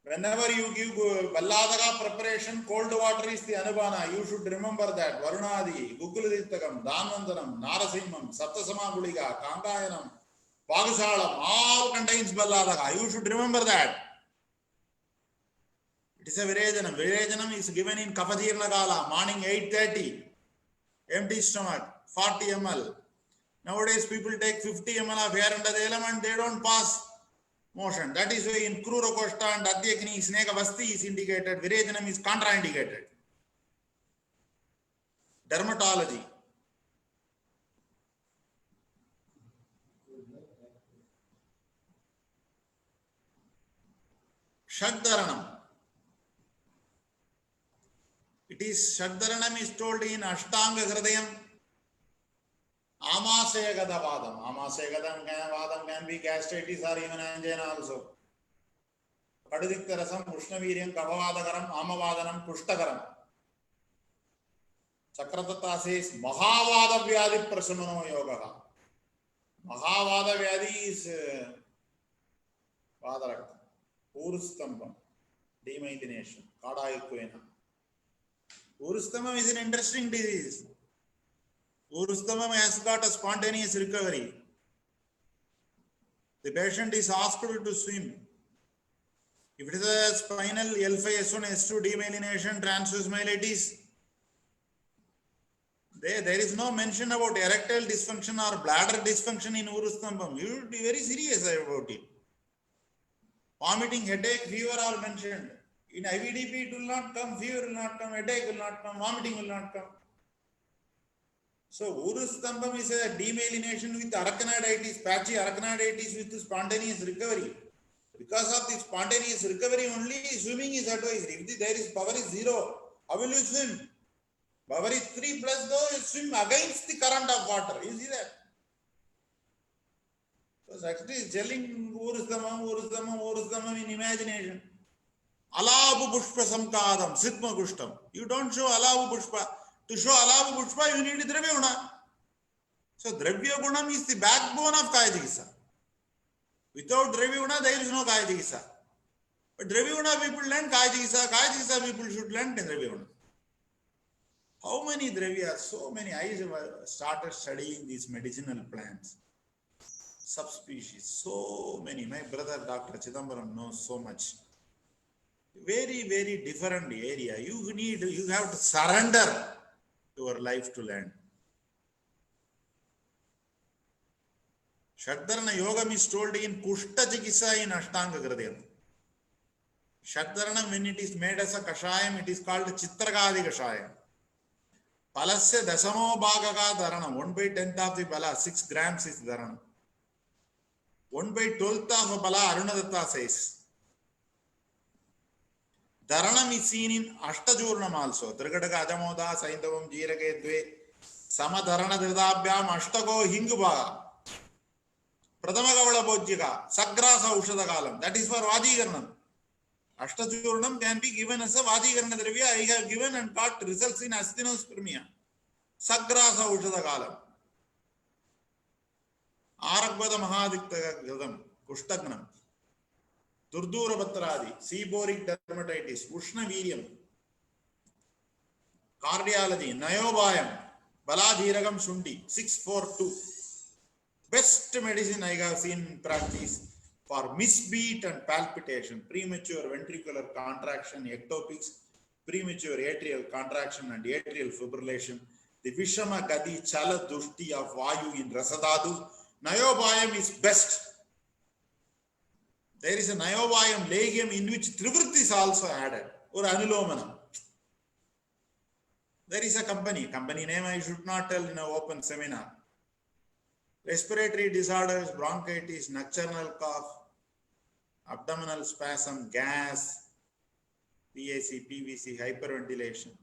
Whenever you give Balladaka preparation, cold water is the Anubana. You should remember that. Varunadi, Gugulidittakam, Dhanvandanam, Narasimham, Saptasama Guliga, Kangayanam, Vagasalam, all contains Balladaka. You should remember that. It is a Virajanam. Virajanam is given in Kapajirnagala, morning 8:30. Empty stomach, 40 ml. Nowadays people take 50 ml of air under the element, they don't pass motion. That is why in Krura Costa and Adyakini, Sneka Vasti is indicated, Virajanam is contraindicated. Dermatology. Shagdaranam. It is Shagdaranam is told in Ashtanga Hridayam. Amasayagada Vadam. Amasayagada Vadam can be gastritis or even angina also. Kadudiktarasam, Ushnaviriam, Kavavadagaram, Amavadanam, Kushtagaram. Chakratatta says Mahavada Vyadi Prasamano Yoga. Mahavada Vyadi is Vadarakta, Urustambam, demyelination, Kadayukwena. Urustamam is an interesting disease. Urustamam has got a spontaneous recovery. The patient is asked to swim. If it is a spinal L5, S1, S2 demyelination, transverse myelitis, there is no mention about erectile dysfunction or bladder dysfunction in Urustambam. You should be very serious about it. Vomiting, headache, fever are mentioned. In IVDP, it will not come, fever will not come, headache will not come, vomiting will not come. So, Urustambam is a demyelination with arachnoiditis, patchy arachnoiditis with spontaneous recovery. Because of the spontaneous recovery only, swimming is advised. If there is power is 0, how will you swim? Power is 3 plus though, you swim against the current of water. You see that? So, actually is telling Urustamam in imagination. Alavu Pushpa Samkadam, Sidma Gushtam. You don't show Alavu Pushpa. To show Alavu Pushpa, you need Dravya Guna. So, Dravya Gunam is the backbone of Kaya Chikitsa. Without Dravya Guna, there is no Kaya Chikitsa. But Dravya Guna people learn Kaya Chikitsa. Kaya Chikitsa people should learn Dravya Guna. How many Dravyas? So many. I started studying these medicinal plants. Subspecies. So many. My brother, Dr. Chidambaram, knows so much. Very, very different area. You have to surrender your life to learn. Shagdarana Yogam is told in Kushta Chikitsa in Ashtanga Hridayam. Shadharanam, when it is made as a kashayam, it is called Chitragadi kashayam. Palasya dasamo bhagaga dharanam. 1/10 of the bala, 6 grams is dharanam. 1/12 of bala, Arunadatta says. Dharanam is seen in Ashtajurnam also. Trigataka Ajamoda, Saindavam, Jirake, Dve, Samadharana Dridabhyam, Ashtago, Hinguba, Pradamagavala Bojjika, Sagrasa Ushadakalam. That is for Vadigaranam. Ashtajurnam can be given as a Vadigarana Dravya. I have given and got results in Astinospermia. Sagrasa Ushadakalam. Aragvada Mahadikta Gadam, Kushtagnam. Durdura Batradi, seborrheic dermatitis, Ushna Virium, cardiology, Niobium, Baladhiragam Shundi, 642. Best medicine I have seen in practice for misbeat and palpitation, premature ventricular contraction, ectopics, premature atrial contraction and atrial fibrillation. The Vishama Gadi Chala Dushti of Vayu in Rasadadu, Niobium is best. There is a Niobium legium in which Trivritti is also added, or Anulomanam. There is a company name I should not tell in an open seminar. Respiratory disorders, bronchitis, nocturnal cough, abdominal spasm, gas, PAC, PVC, hyperventilation.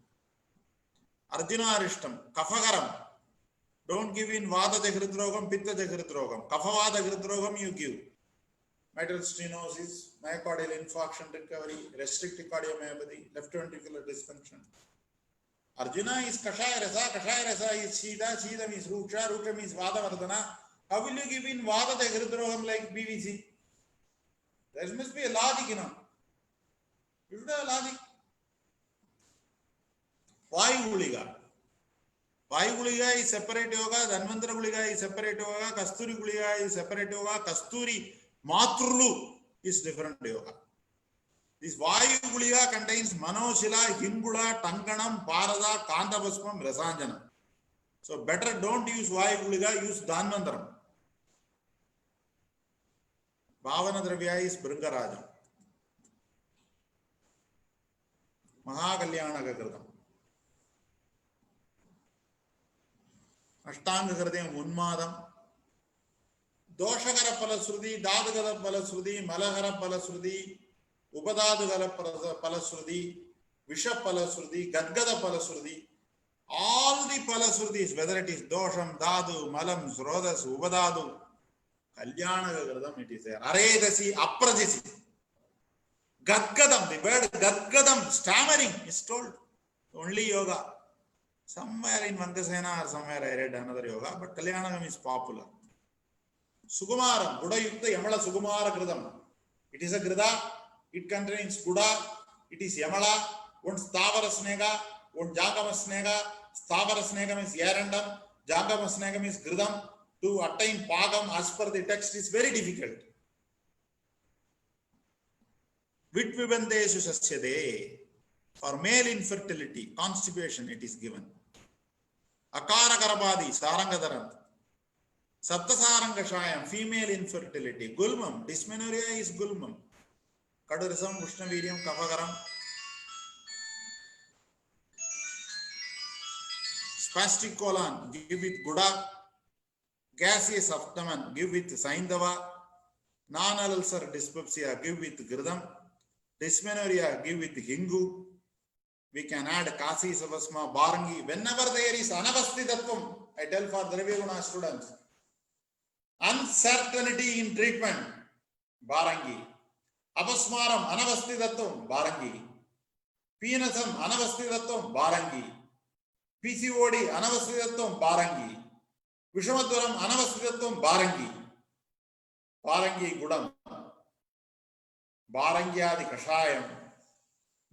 Arjuna Arishtam, Kafagaram. Don't give in Vada Jagritrogam, Pitta Jagritrogam. Kafavada Jagritrogam you give. Mitral stenosis, myocardial infarction recovery, restrictive cardiomyopathy, left ventricular dysfunction. Arjuna is Kashaya Rasa is Shida, Shida means Ruksha, Ruksha means Vada Vardhana. How will you give in Vada Jagritrogam like BVC? There must be a logic, you know. You should have a logic. Vayu Guliga. Vayu Guliga is separate yoga, Dhanvantara Guliga is separate yoga, Kasturi Guliga is separate yoga, Kasturi Matrulu is different yoga. This Vayu Guliga contains Manoshila, Hingula, Tankanam, Parada, Kandabasmam, Rasanjanam. So better don't use Vayu Guliga, use Dhanvantaram. Bhavana Dravya is Bringarajam. Mahakalyana Gagradam. Ashtanga Gradam Unmadam. Doshagara Palasrudi, Dadagara Palasrudi, Malagara Palasrudi, Upadadagara Palasrudi, Visha Palasrudi, Gadgada Palasrudi, all the Palasrudis, whether it is Dosham, Dadu, Malam, Rodas, Ubadadu, Kalyana Gradam, it is there. Aredasi, Aprajisi, Gadgadam, the word Gadgadam, stammering is told. Only yoga. Somewhere in Vankasena or somewhere I read another yoga, but Kalyanagam is popular. Sukumaram, Buddha Yukta Yamala Sukumara Gridam. It is a Grida, it contains Buddha, it is Yamala, one Stavara Snega, one Jagama Snega, Stavara Snega means Yarandam, Jagama Snega means Gridam. To attain Pagam as per the text is very difficult. Vitvibandeshu Sasyade. For male infertility, constipation, it is given. Akara Karabadi, Sarangadaram. Saptasarangashayam, female infertility. Gulmam, dysmenorrhea is Gulmam. Kadurisam, Ushnaviriam, Kafagaram. Spastic colon, give with Guda. Gaseous abdomen, give with Saindava. Non-ulcer dyspepsia, give with Gridam. Dysmenorrhea, give with Hingu. We can add Kasi Savasma, Barangi. Whenever there is Anavasthitatvam, I tell for Dravyaguna students, uncertainty in treatment, Barangi. Apasmaram, Anavasthitatvam, Barangi. Penasam, Anavasthitatvam, Barangi. PCOD, Anavasthitatvam, Barangi. Vishamadvaram, Anavasthitatvam, Barangi. Barangi Gudam. Barangyadi Kashayam.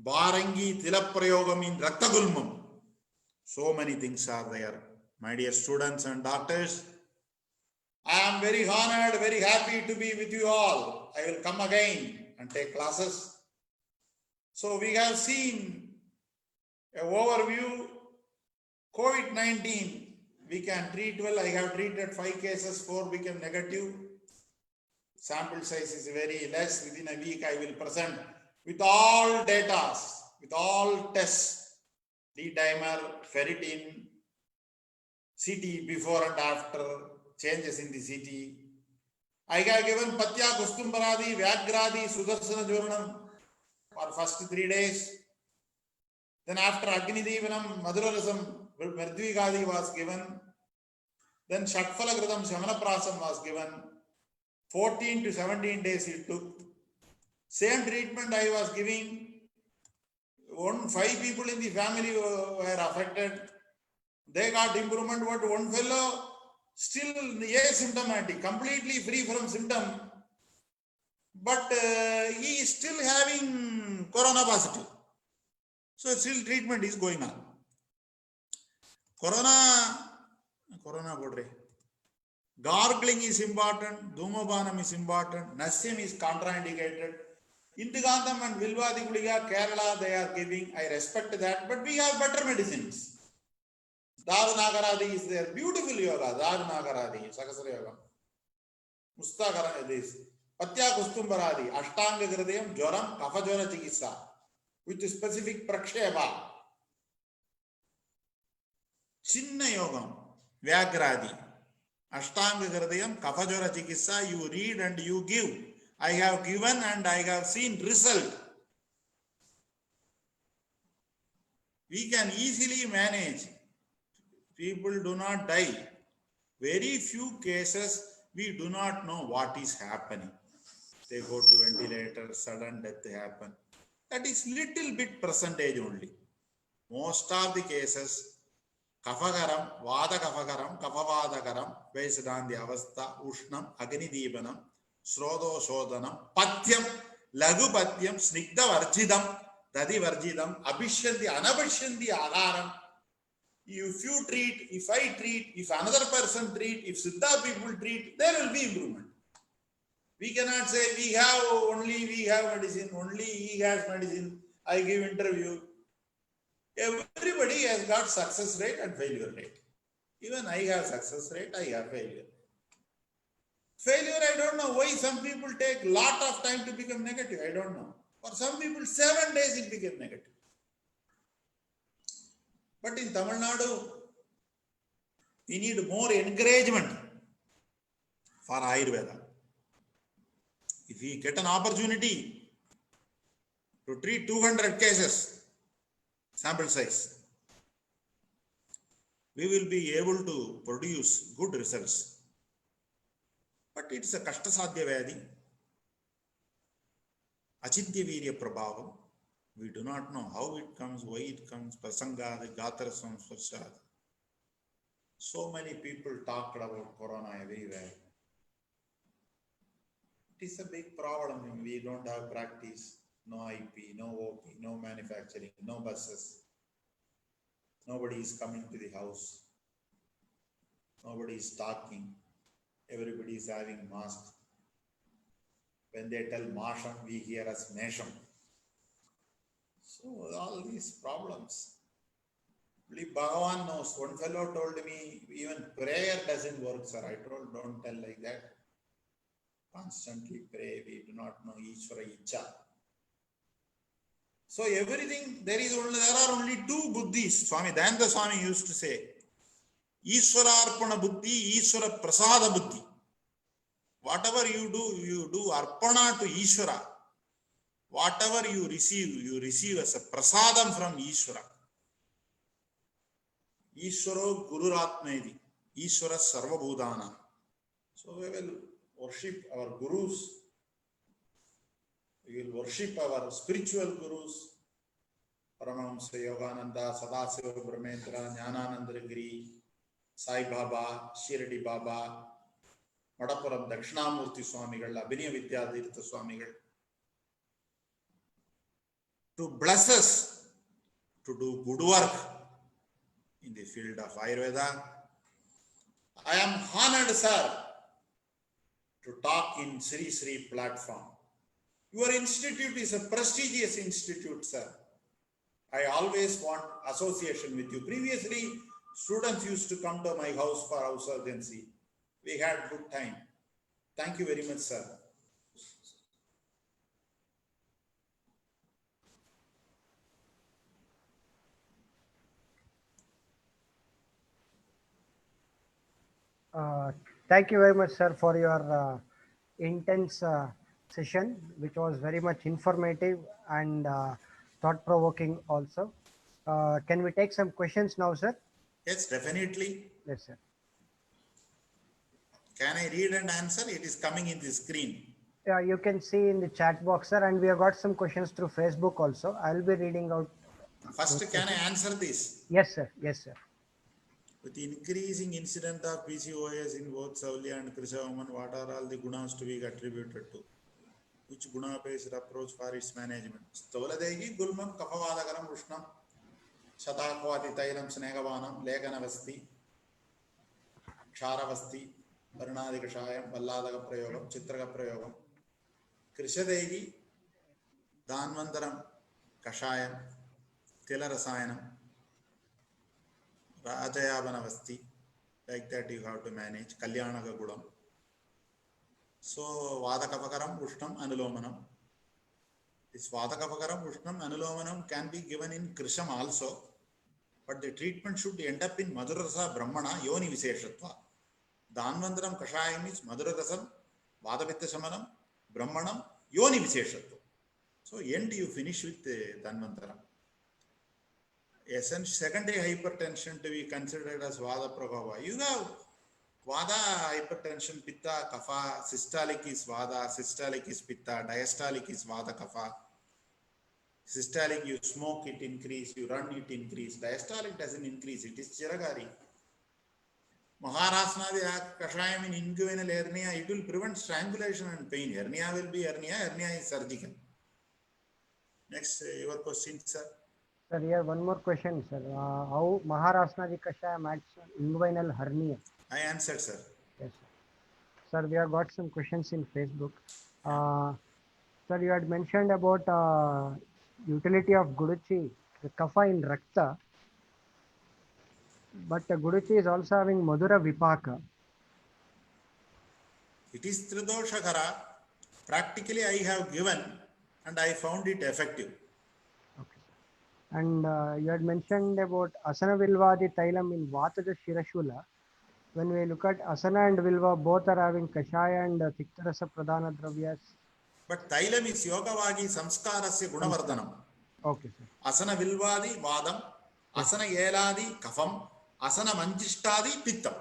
Barangi Tilaprayogam in Raktagulmam. So many things are there. My dear students and doctors, I am very honored, very happy to be with you all. I will come again and take classes. So we have seen an overview. COVID-19, we can treat well. I have treated 5 cases, 4 became negative. Sample size is very less. Within a week, I will present with all data, with all tests, D-dimer, ferritin, CT before and after, changes in the CT. I have given Patya Kustumbaradi, Vyagradi, Sudarsana Jurnam for first 3 days. Then after Agni Devanam, Madhurasam, Merdvigadi was given. Then Shatphalagradam, Shamanaprasam was given. 14 to 17 days it took. Same treatment I was giving. 5 people in the family were affected. They got improvement. What one fellow still asymptomatic, completely free from symptom, but he is still having corona positive. So still treatment is going on. Corona bodre. Gargling is important. Dhumabanam is important. Nasyam is contraindicated. Indigantham and Vilvadi Guliga, Kerala, they are giving. I respect that, but we have better medicines. Dharanagaradi is there. Beautiful yoga. Dharanagaradi, Sakasara Yoga. Mustakara is Patya Kustumbaradi, Ashtanga Gradayam, Joram, Kafajora Chikisa, with specific Praksheva. Chinna Yogam, Vyagradi, Ashtanga Gradayam, Kafajora Chikisa, you read and you give. I have given and I have seen result. We can easily manage. People do not die. Very few cases, we do not know what is happening. They go to ventilator, sudden death happen. That is little bit percentage only. Most of the cases, Kafagaram, Vada Kafagaram, Kafavadagaram, based on the Avastha, Ushnam, Agni Devanam, Srodo Shodhanam, Patyam, Lagu Patyam, Snigdha Varjidam, Dadi Varjidam, Abhishyanti, Anabhishyanti Aharam. If you treat, if I treat, if another person treat, if Siddha people treat, there will be improvement. We cannot say we have medicine, only he has medicine, I give interview. Everybody has got success rate and failure rate. Even I have success rate, I have failure. Failure, I don't know why some people take lot of time to become negative, I don't know. For some people, 7 days it became negative. But in Tamil Nadu, we need more encouragement for Ayurveda. If we get an opportunity to treat 200 cases, sample size, we will be able to produce good results. But it's a Kashtasadhya Vyadi, Achintya Virya Prabhavam. We do not know how it comes, why it comes, Prasangad, Gatara Samsvarshad. So many people talked about corona everywhere. It is a big problem. We don't have practice, no IP, no OP, no manufacturing, no buses. Nobody is coming to the house. Nobody is talking. Everybody is having masks. When they tell Masham, we hear as Mesham. So all these problems. Only Bhagavan knows. One fellow told me, even prayer doesn't work, sir. I told, don't tell like that. Constantly pray. We do not know Ishvara Icha. So everything, there are only 2 buddhis. Swami Dayananda Swami used to say, Ishvara Arpana Buddhi, Ishvara Prasada Buddhi. Whatever you do Arpana to Ishvara. Whatever you receive as a prasadam from Ishvara. Ishvaro Guru Ratmedi, Ishvara Sarva Bhudana. So we will worship our gurus. We will worship our spiritual gurus. Paramahamsa Yogananda, Sadasiva Brahmendra, Jnanananda Giri, Sai Baba, Shirdi Baba, Madapuram Dakshinamurti Swamigal, Abhinaya Vidyatirtha Swamigal. To bless us to do good work in the field of Ayurveda. I am honored, sir, to talk in Sri Sri platform. Your institute is a prestigious institute, sir. I always want association with you. Previously, students used to come to my house for house urgency. We had good time. Thank you very much, sir. Uh, Thank you very much, sir, for your intense session, which was very much informative and thought-provoking also. Can we take some questions now, sir? Yes, definitely. Yes, sir. Can I read and answer? It is coming in the screen. Yeah, you can see in the chat box, sir, and we have got some questions through Facebook also. I'll be reading out First, those can I questions. answer this? Yes, sir. Yes, sir. With the increasing incident of PCOS in both Sauli and Krisha women, what are all the gunas to be attributed to? Which guna-based approach for its management? Stholadegi gulmam kapavadagaram ushnam shatakvati tailam snegavanam leganavasti ksharavasti varunadikashayam valladaga prayogam chitraga prayogam krishadegi danvantaram kashayam tilarasayanam rajayavanavasti. Like that you have to manage kalyanaga gulam. So vadakapakaram ushnam anulomanam. This vadakapakaram ushnam anulomanam can be given in krisham also, but the treatment should end up in madhurarasa brahmana yoni viseshatva. Danvantaram kashayam is madhurarasam vadapitta shamanam brahmanam yoni viseshatva. So end you finish with danvantaram. Secondary hypertension to be considered as vada prabhava. You have vada hypertension, pitta, kapha, systolic is vada, systolic is pitta, diastolic is vada, kapha. Systolic, you smoke, it increase, you run, it increase. Diastolic doesn't increase, it is chiragari. Maharasana kashayam in inguinal hernia, it will prevent strangulation and pain. Hernia will be hernia, hernia is surgical. Next, your question, sir. Sir, here one more question, sir. How Maharasana Kashayam acts on inguinal hernia? I answered, sir. Yes, sir. Sir, we have got some questions in Facebook. Sir, you had mentioned about utility of Guduchi, the kapha in Rakta, but Guduchi is also having Madhura Vipaka. It is Tridoshakara. Practically, I have given and I found it effective. Okay. And you had mentioned about Asana Vilvadi Tailam in Vataja Shirashula. When we look at Asana and Vilva, both are having Kashaya and Tiktarasa Pradhana Dravyas. But Tailam is Yogavagi Samskarasya Gunavardhanam. Okay, sir. Asana Vilvadi Vadam, Asana Yeladi Kafam, Asana Manjishtadi Pittam.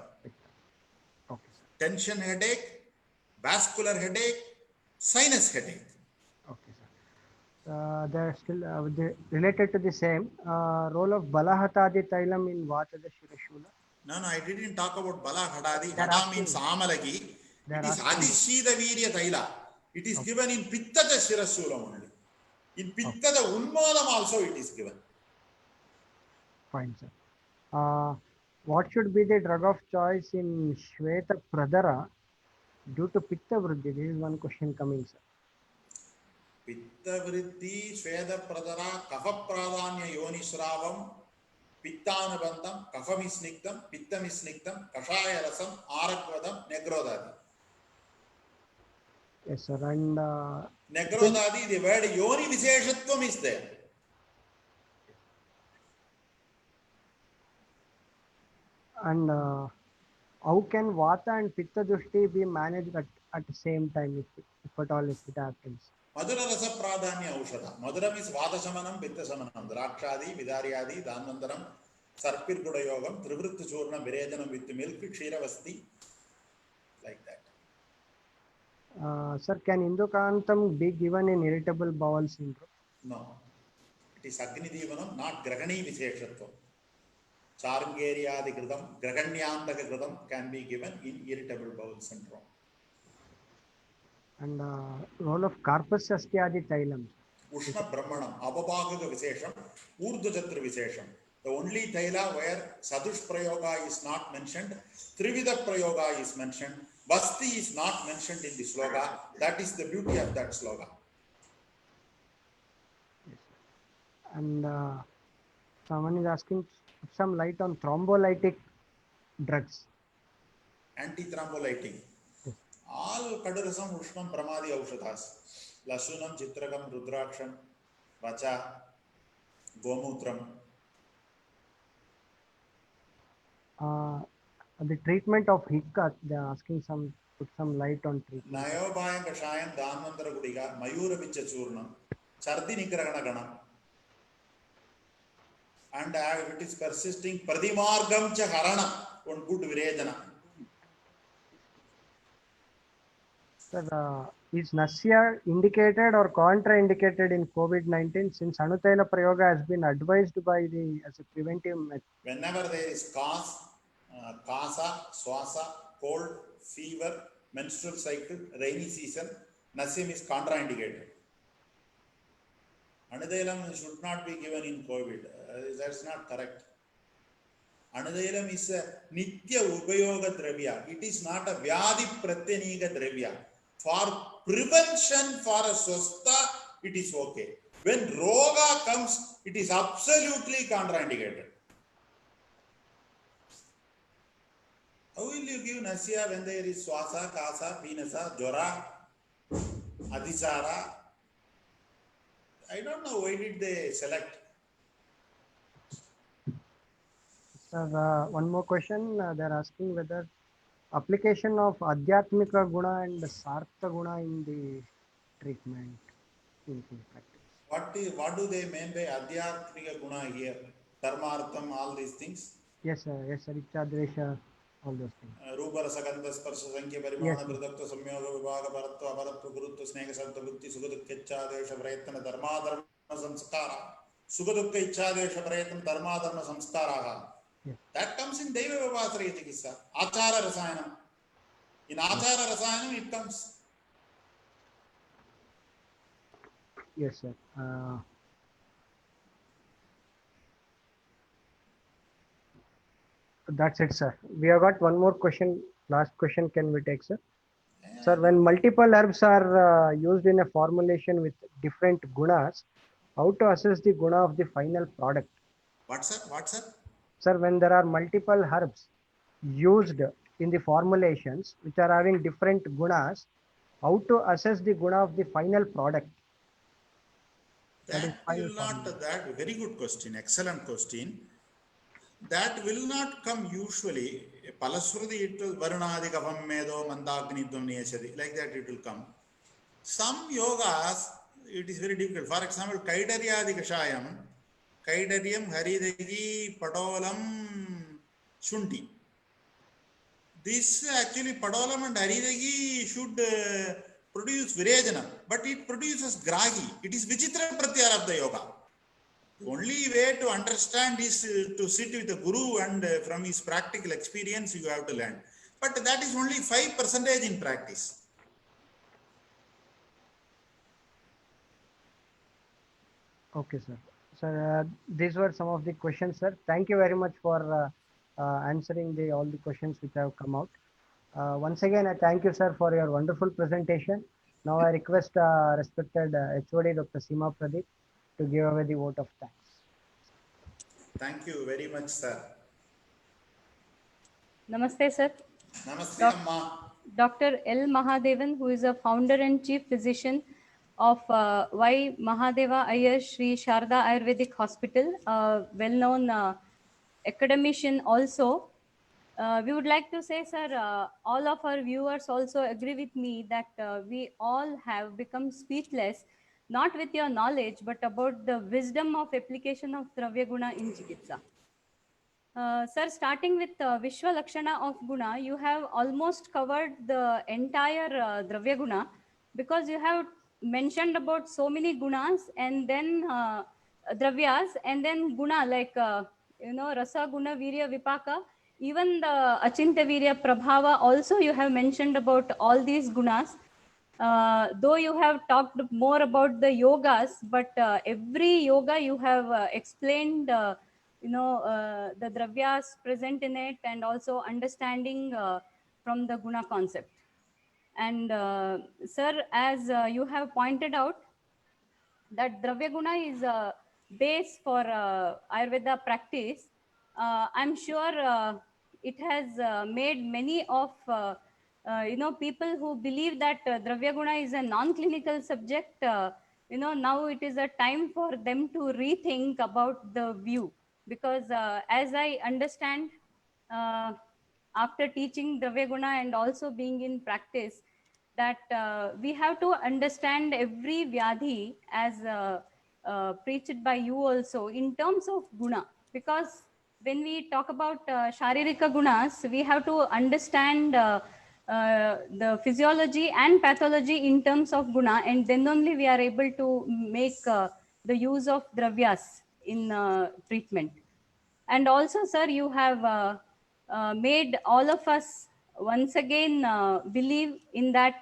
Okay, sir. Tension headache, vascular headache, sinus headache. Okay, sir. They're still related to the same role of Balahatadi Tailam in Vataja Shirashula. No, I didn't talk about Bala Hadadi. They're Hada asking- means Amalagi. they're It is asking- Adishida Virya Taila. It is given in Pittada Shirasula only. In Pittada Unmadam also it is given. Fine, sir. What should be the drug of choice in Shweta Pradara due to Pitta Vriddhi? This is one question coming, sir. Pitta Vriddhi, Sweda Pradara, Kafa Pradanya Yoni Shravam, Pittanabandam, Kafamisniktam, Pittamisniktam, Kashaya Rasam, Arakvadam, Negrodadi. Yes, sir. And Negrodadi, the word Yoni Viseshatvam is there. how can Vata and Pitta Dushti be managed at the same time if at all if it happens? Madhura Rasa Pradanya Aushada. Madhuram is Vata Shamanam, Pitta Shamanam, Drakshadi, Vidaryadi, Dhanvantaram, Sarpir Guda Yogam, Trivritta Churna, Virejanam with milk, Kshiravasti, like that. Sir, can Indukantam be given in irritable bowel syndrome? No. It is Agni Divanam, not Grahani Viseshatvam. Charangeriadi Kritam, Grahanyantaka Kritam can be given in irritable bowel syndrome. And role of Carpus Sastyadi Tailam. Ushna Brahmanam, Ababhagaga Visesham, Urdhajatra Visesham. The only Taila where Sadush Prayoga is not mentioned, Trivida Prayoga is mentioned, Vasti is not mentioned in the sloga. That is the beauty of that sloga. And someone is asking some light on thrombolytic drugs. Antithrombolytic. All Kadurasam Ushnam Pramadi Aushadas. Lasunam, Chitrakam, Rudraksham, Vacha, Gomutram. The treatment of hiccup, they are asking put some light on treatment. Nayobhayam Kashayam Dhanvantara Gudiga, Mayura Vicha Churnam, Chardi Nigrahana Ganam. And if it is persisting, Pradimargam cha Harana, one good Virejana. Sir, is Nasya indicated or contraindicated in COVID-19 since Anutaila Prayoga has been advised by as a preventive method? Whenever there is cough, kasa, swasa, cold, fever, menstrual cycle, rainy season, Nasim is contraindicated. Anudailam should not be given in COVID. That's not correct. Anudailam is a Nitya Upayoga Dravya. It is not a Vyadi Pratyaniga Dravya. For prevention, for a swastha, it is okay. When Roga comes, it is absolutely contraindicated. How will you give Nasya when there is Swasa, Kasa, Pinasa, Jora, Adhisara? I don't know why did they select. Sir, one more question. They're asking whether application of Adhyatmika Guna and Sartha Guna in the treatment in practice. What do they mean by Adhyatmika Guna here? Dharmartham, all these things? Yes, sir. Yes, sir. Ichha, Dvesha, all those things. Rupa Rasagandha Sparsha Sankhya Parimana Pradakta Samyoga Vibhaga Paratva Aparatva Gurutva Sneka Sartha Buddhi Sukadukka Ichchadesha Prayatana Dharma Dharma Samskara Sukadukka Ichchadesha Prayatana Dharma Dharma Samskara. That comes in Deva Vivasraya Chikitsa. Achara Rasayanam. In Achara Rasayanam it comes. Yes, sir. That's it, sir. We have got one more question. Last question can we take, sir? Yeah. Sir, when multiple herbs are used in a formulation with different gunas, how to assess the guna of the final product? What's up? What's up? Sir, when there are multiple herbs used in the formulations which are having different gunas, how to assess the guna of the final product? That will not, that very good question, excellent question. That will not come usually. Palasruti it will Varunadi Kavam Medo Mandagnitum Niyachadi, like that it will come. Some yogas, it is very difficult. For example, Kaidaryadi Kashayam, Kaidaryam, Haridagi, Padolam, Shundi. This actually Padolam and Haridagi should produce Virejana, but it produces Gragi. It is Vichitra Pratyara of the yoga. The only way to understand is to sit with a guru and from his practical experience you have to learn. But that is only 5% in practice. Okay, sir. Sir, these were some of the questions, sir. Thank you very much for answering all the questions which have come out. Once again, I thank you, sir, for your wonderful presentation. Now I request respected HOD Dr. Seema Pradeep to give away the vote of thanks. Thank you very much, sir. Namaste, sir. Namaste, Amma. Dr. L. Mahadevan, who is a founder and chief physician of Y. Mahadeva Iyer Sri Sharda Ayurvedic Hospital, a well-known academician also. We would like to say, sir, all of our viewers also agree with me that we all have become speechless, not with your knowledge, but about the wisdom of application of Dravya Guna in Chikitsa. Sir, starting with Vishwa Lakshana of Guna, you have almost covered the entire Dravya Guna because you have mentioned about so many gunas and then Dravyas and then Guna like, Rasa, Guna, Virya, Vipaka. Even the Achintya Virya Prabhava also you have mentioned about all these gunas. Though you have talked more about the yogas, but every yoga you have explained the dravyas present in it and also understanding from the guna concept. And sir, as you have pointed out that dravya guna is a base for Ayurveda practice, I'm sure it has made many of people who believe that dravya guna is a non-clinical subject. Now it is a time for them to rethink about the view, because as I understand, after teaching Dravya Guna and also being in practice, that we have to understand every vyadhi as preached by you also in terms of guna, because when we talk about sharirika gunas, we have to understand the physiology and pathology in terms of guna, and then only we are able to make the use of dravyas in treatment. And also, sir, you have made all of us once again believe in that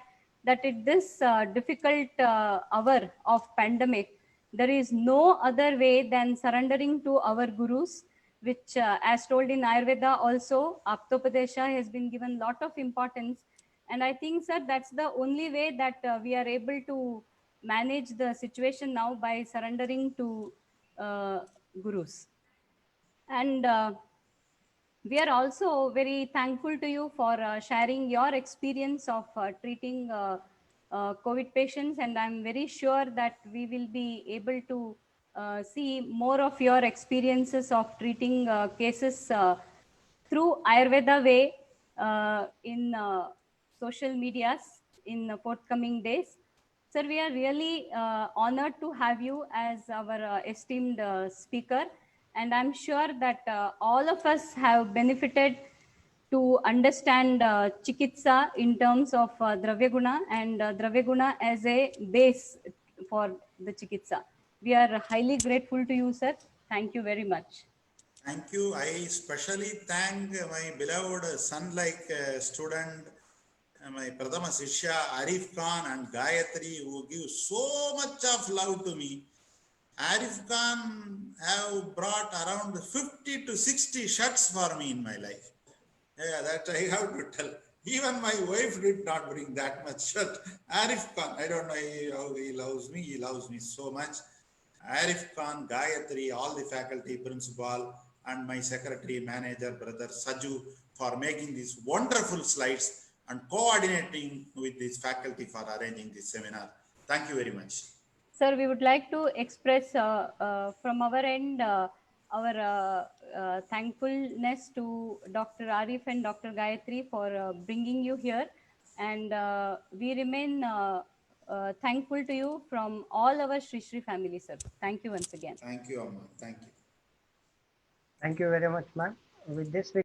at this difficult hour of pandemic, there is no other way than surrendering to our gurus, which, as told in Ayurveda, also Aptopadesha has been given lot of importance. And I think, sir, that's the only way that we are able to manage the situation now, by surrendering to gurus. And we are also very thankful to you for sharing your experience of treating COVID patients. And I'm very sure that we will be able to see more of your experiences of treating cases through Ayurveda way in social medias in forthcoming days. Sir, we are really honored to have you as our esteemed speaker. And I'm sure that all of us have benefited to understand chikitsa in terms of Dravya Guna, and Dravya Guna as a base for the chikitsa. We are highly grateful to you, sir. Thank you very much. Thank you. I especially thank my beloved son-like student, my Pradama Sishya, Arif Khan and Gayatri, who give so much of love to me. Arif Khan have brought around 50 to 60 shirts for me in my life. Yeah, that I have to tell. Even my wife did not bring that much shirt. Arif Khan, I don't know how he loves me. He loves me so much. Arif Khan, Gayatri, all the faculty, principal, and my secretary, manager, brother Saju, for making these wonderful slides and coordinating with this faculty for arranging this seminar. Thank you very much. Sir, we would like to express from our end our thankfulness to Dr. Arif and Dr. Gayatri for bringing you here. And we remain thankful to you from all our Shri Shri family, sir. Thank you once again. Thank you, Amma. Thank you. Thank you very much, ma'am. With this, we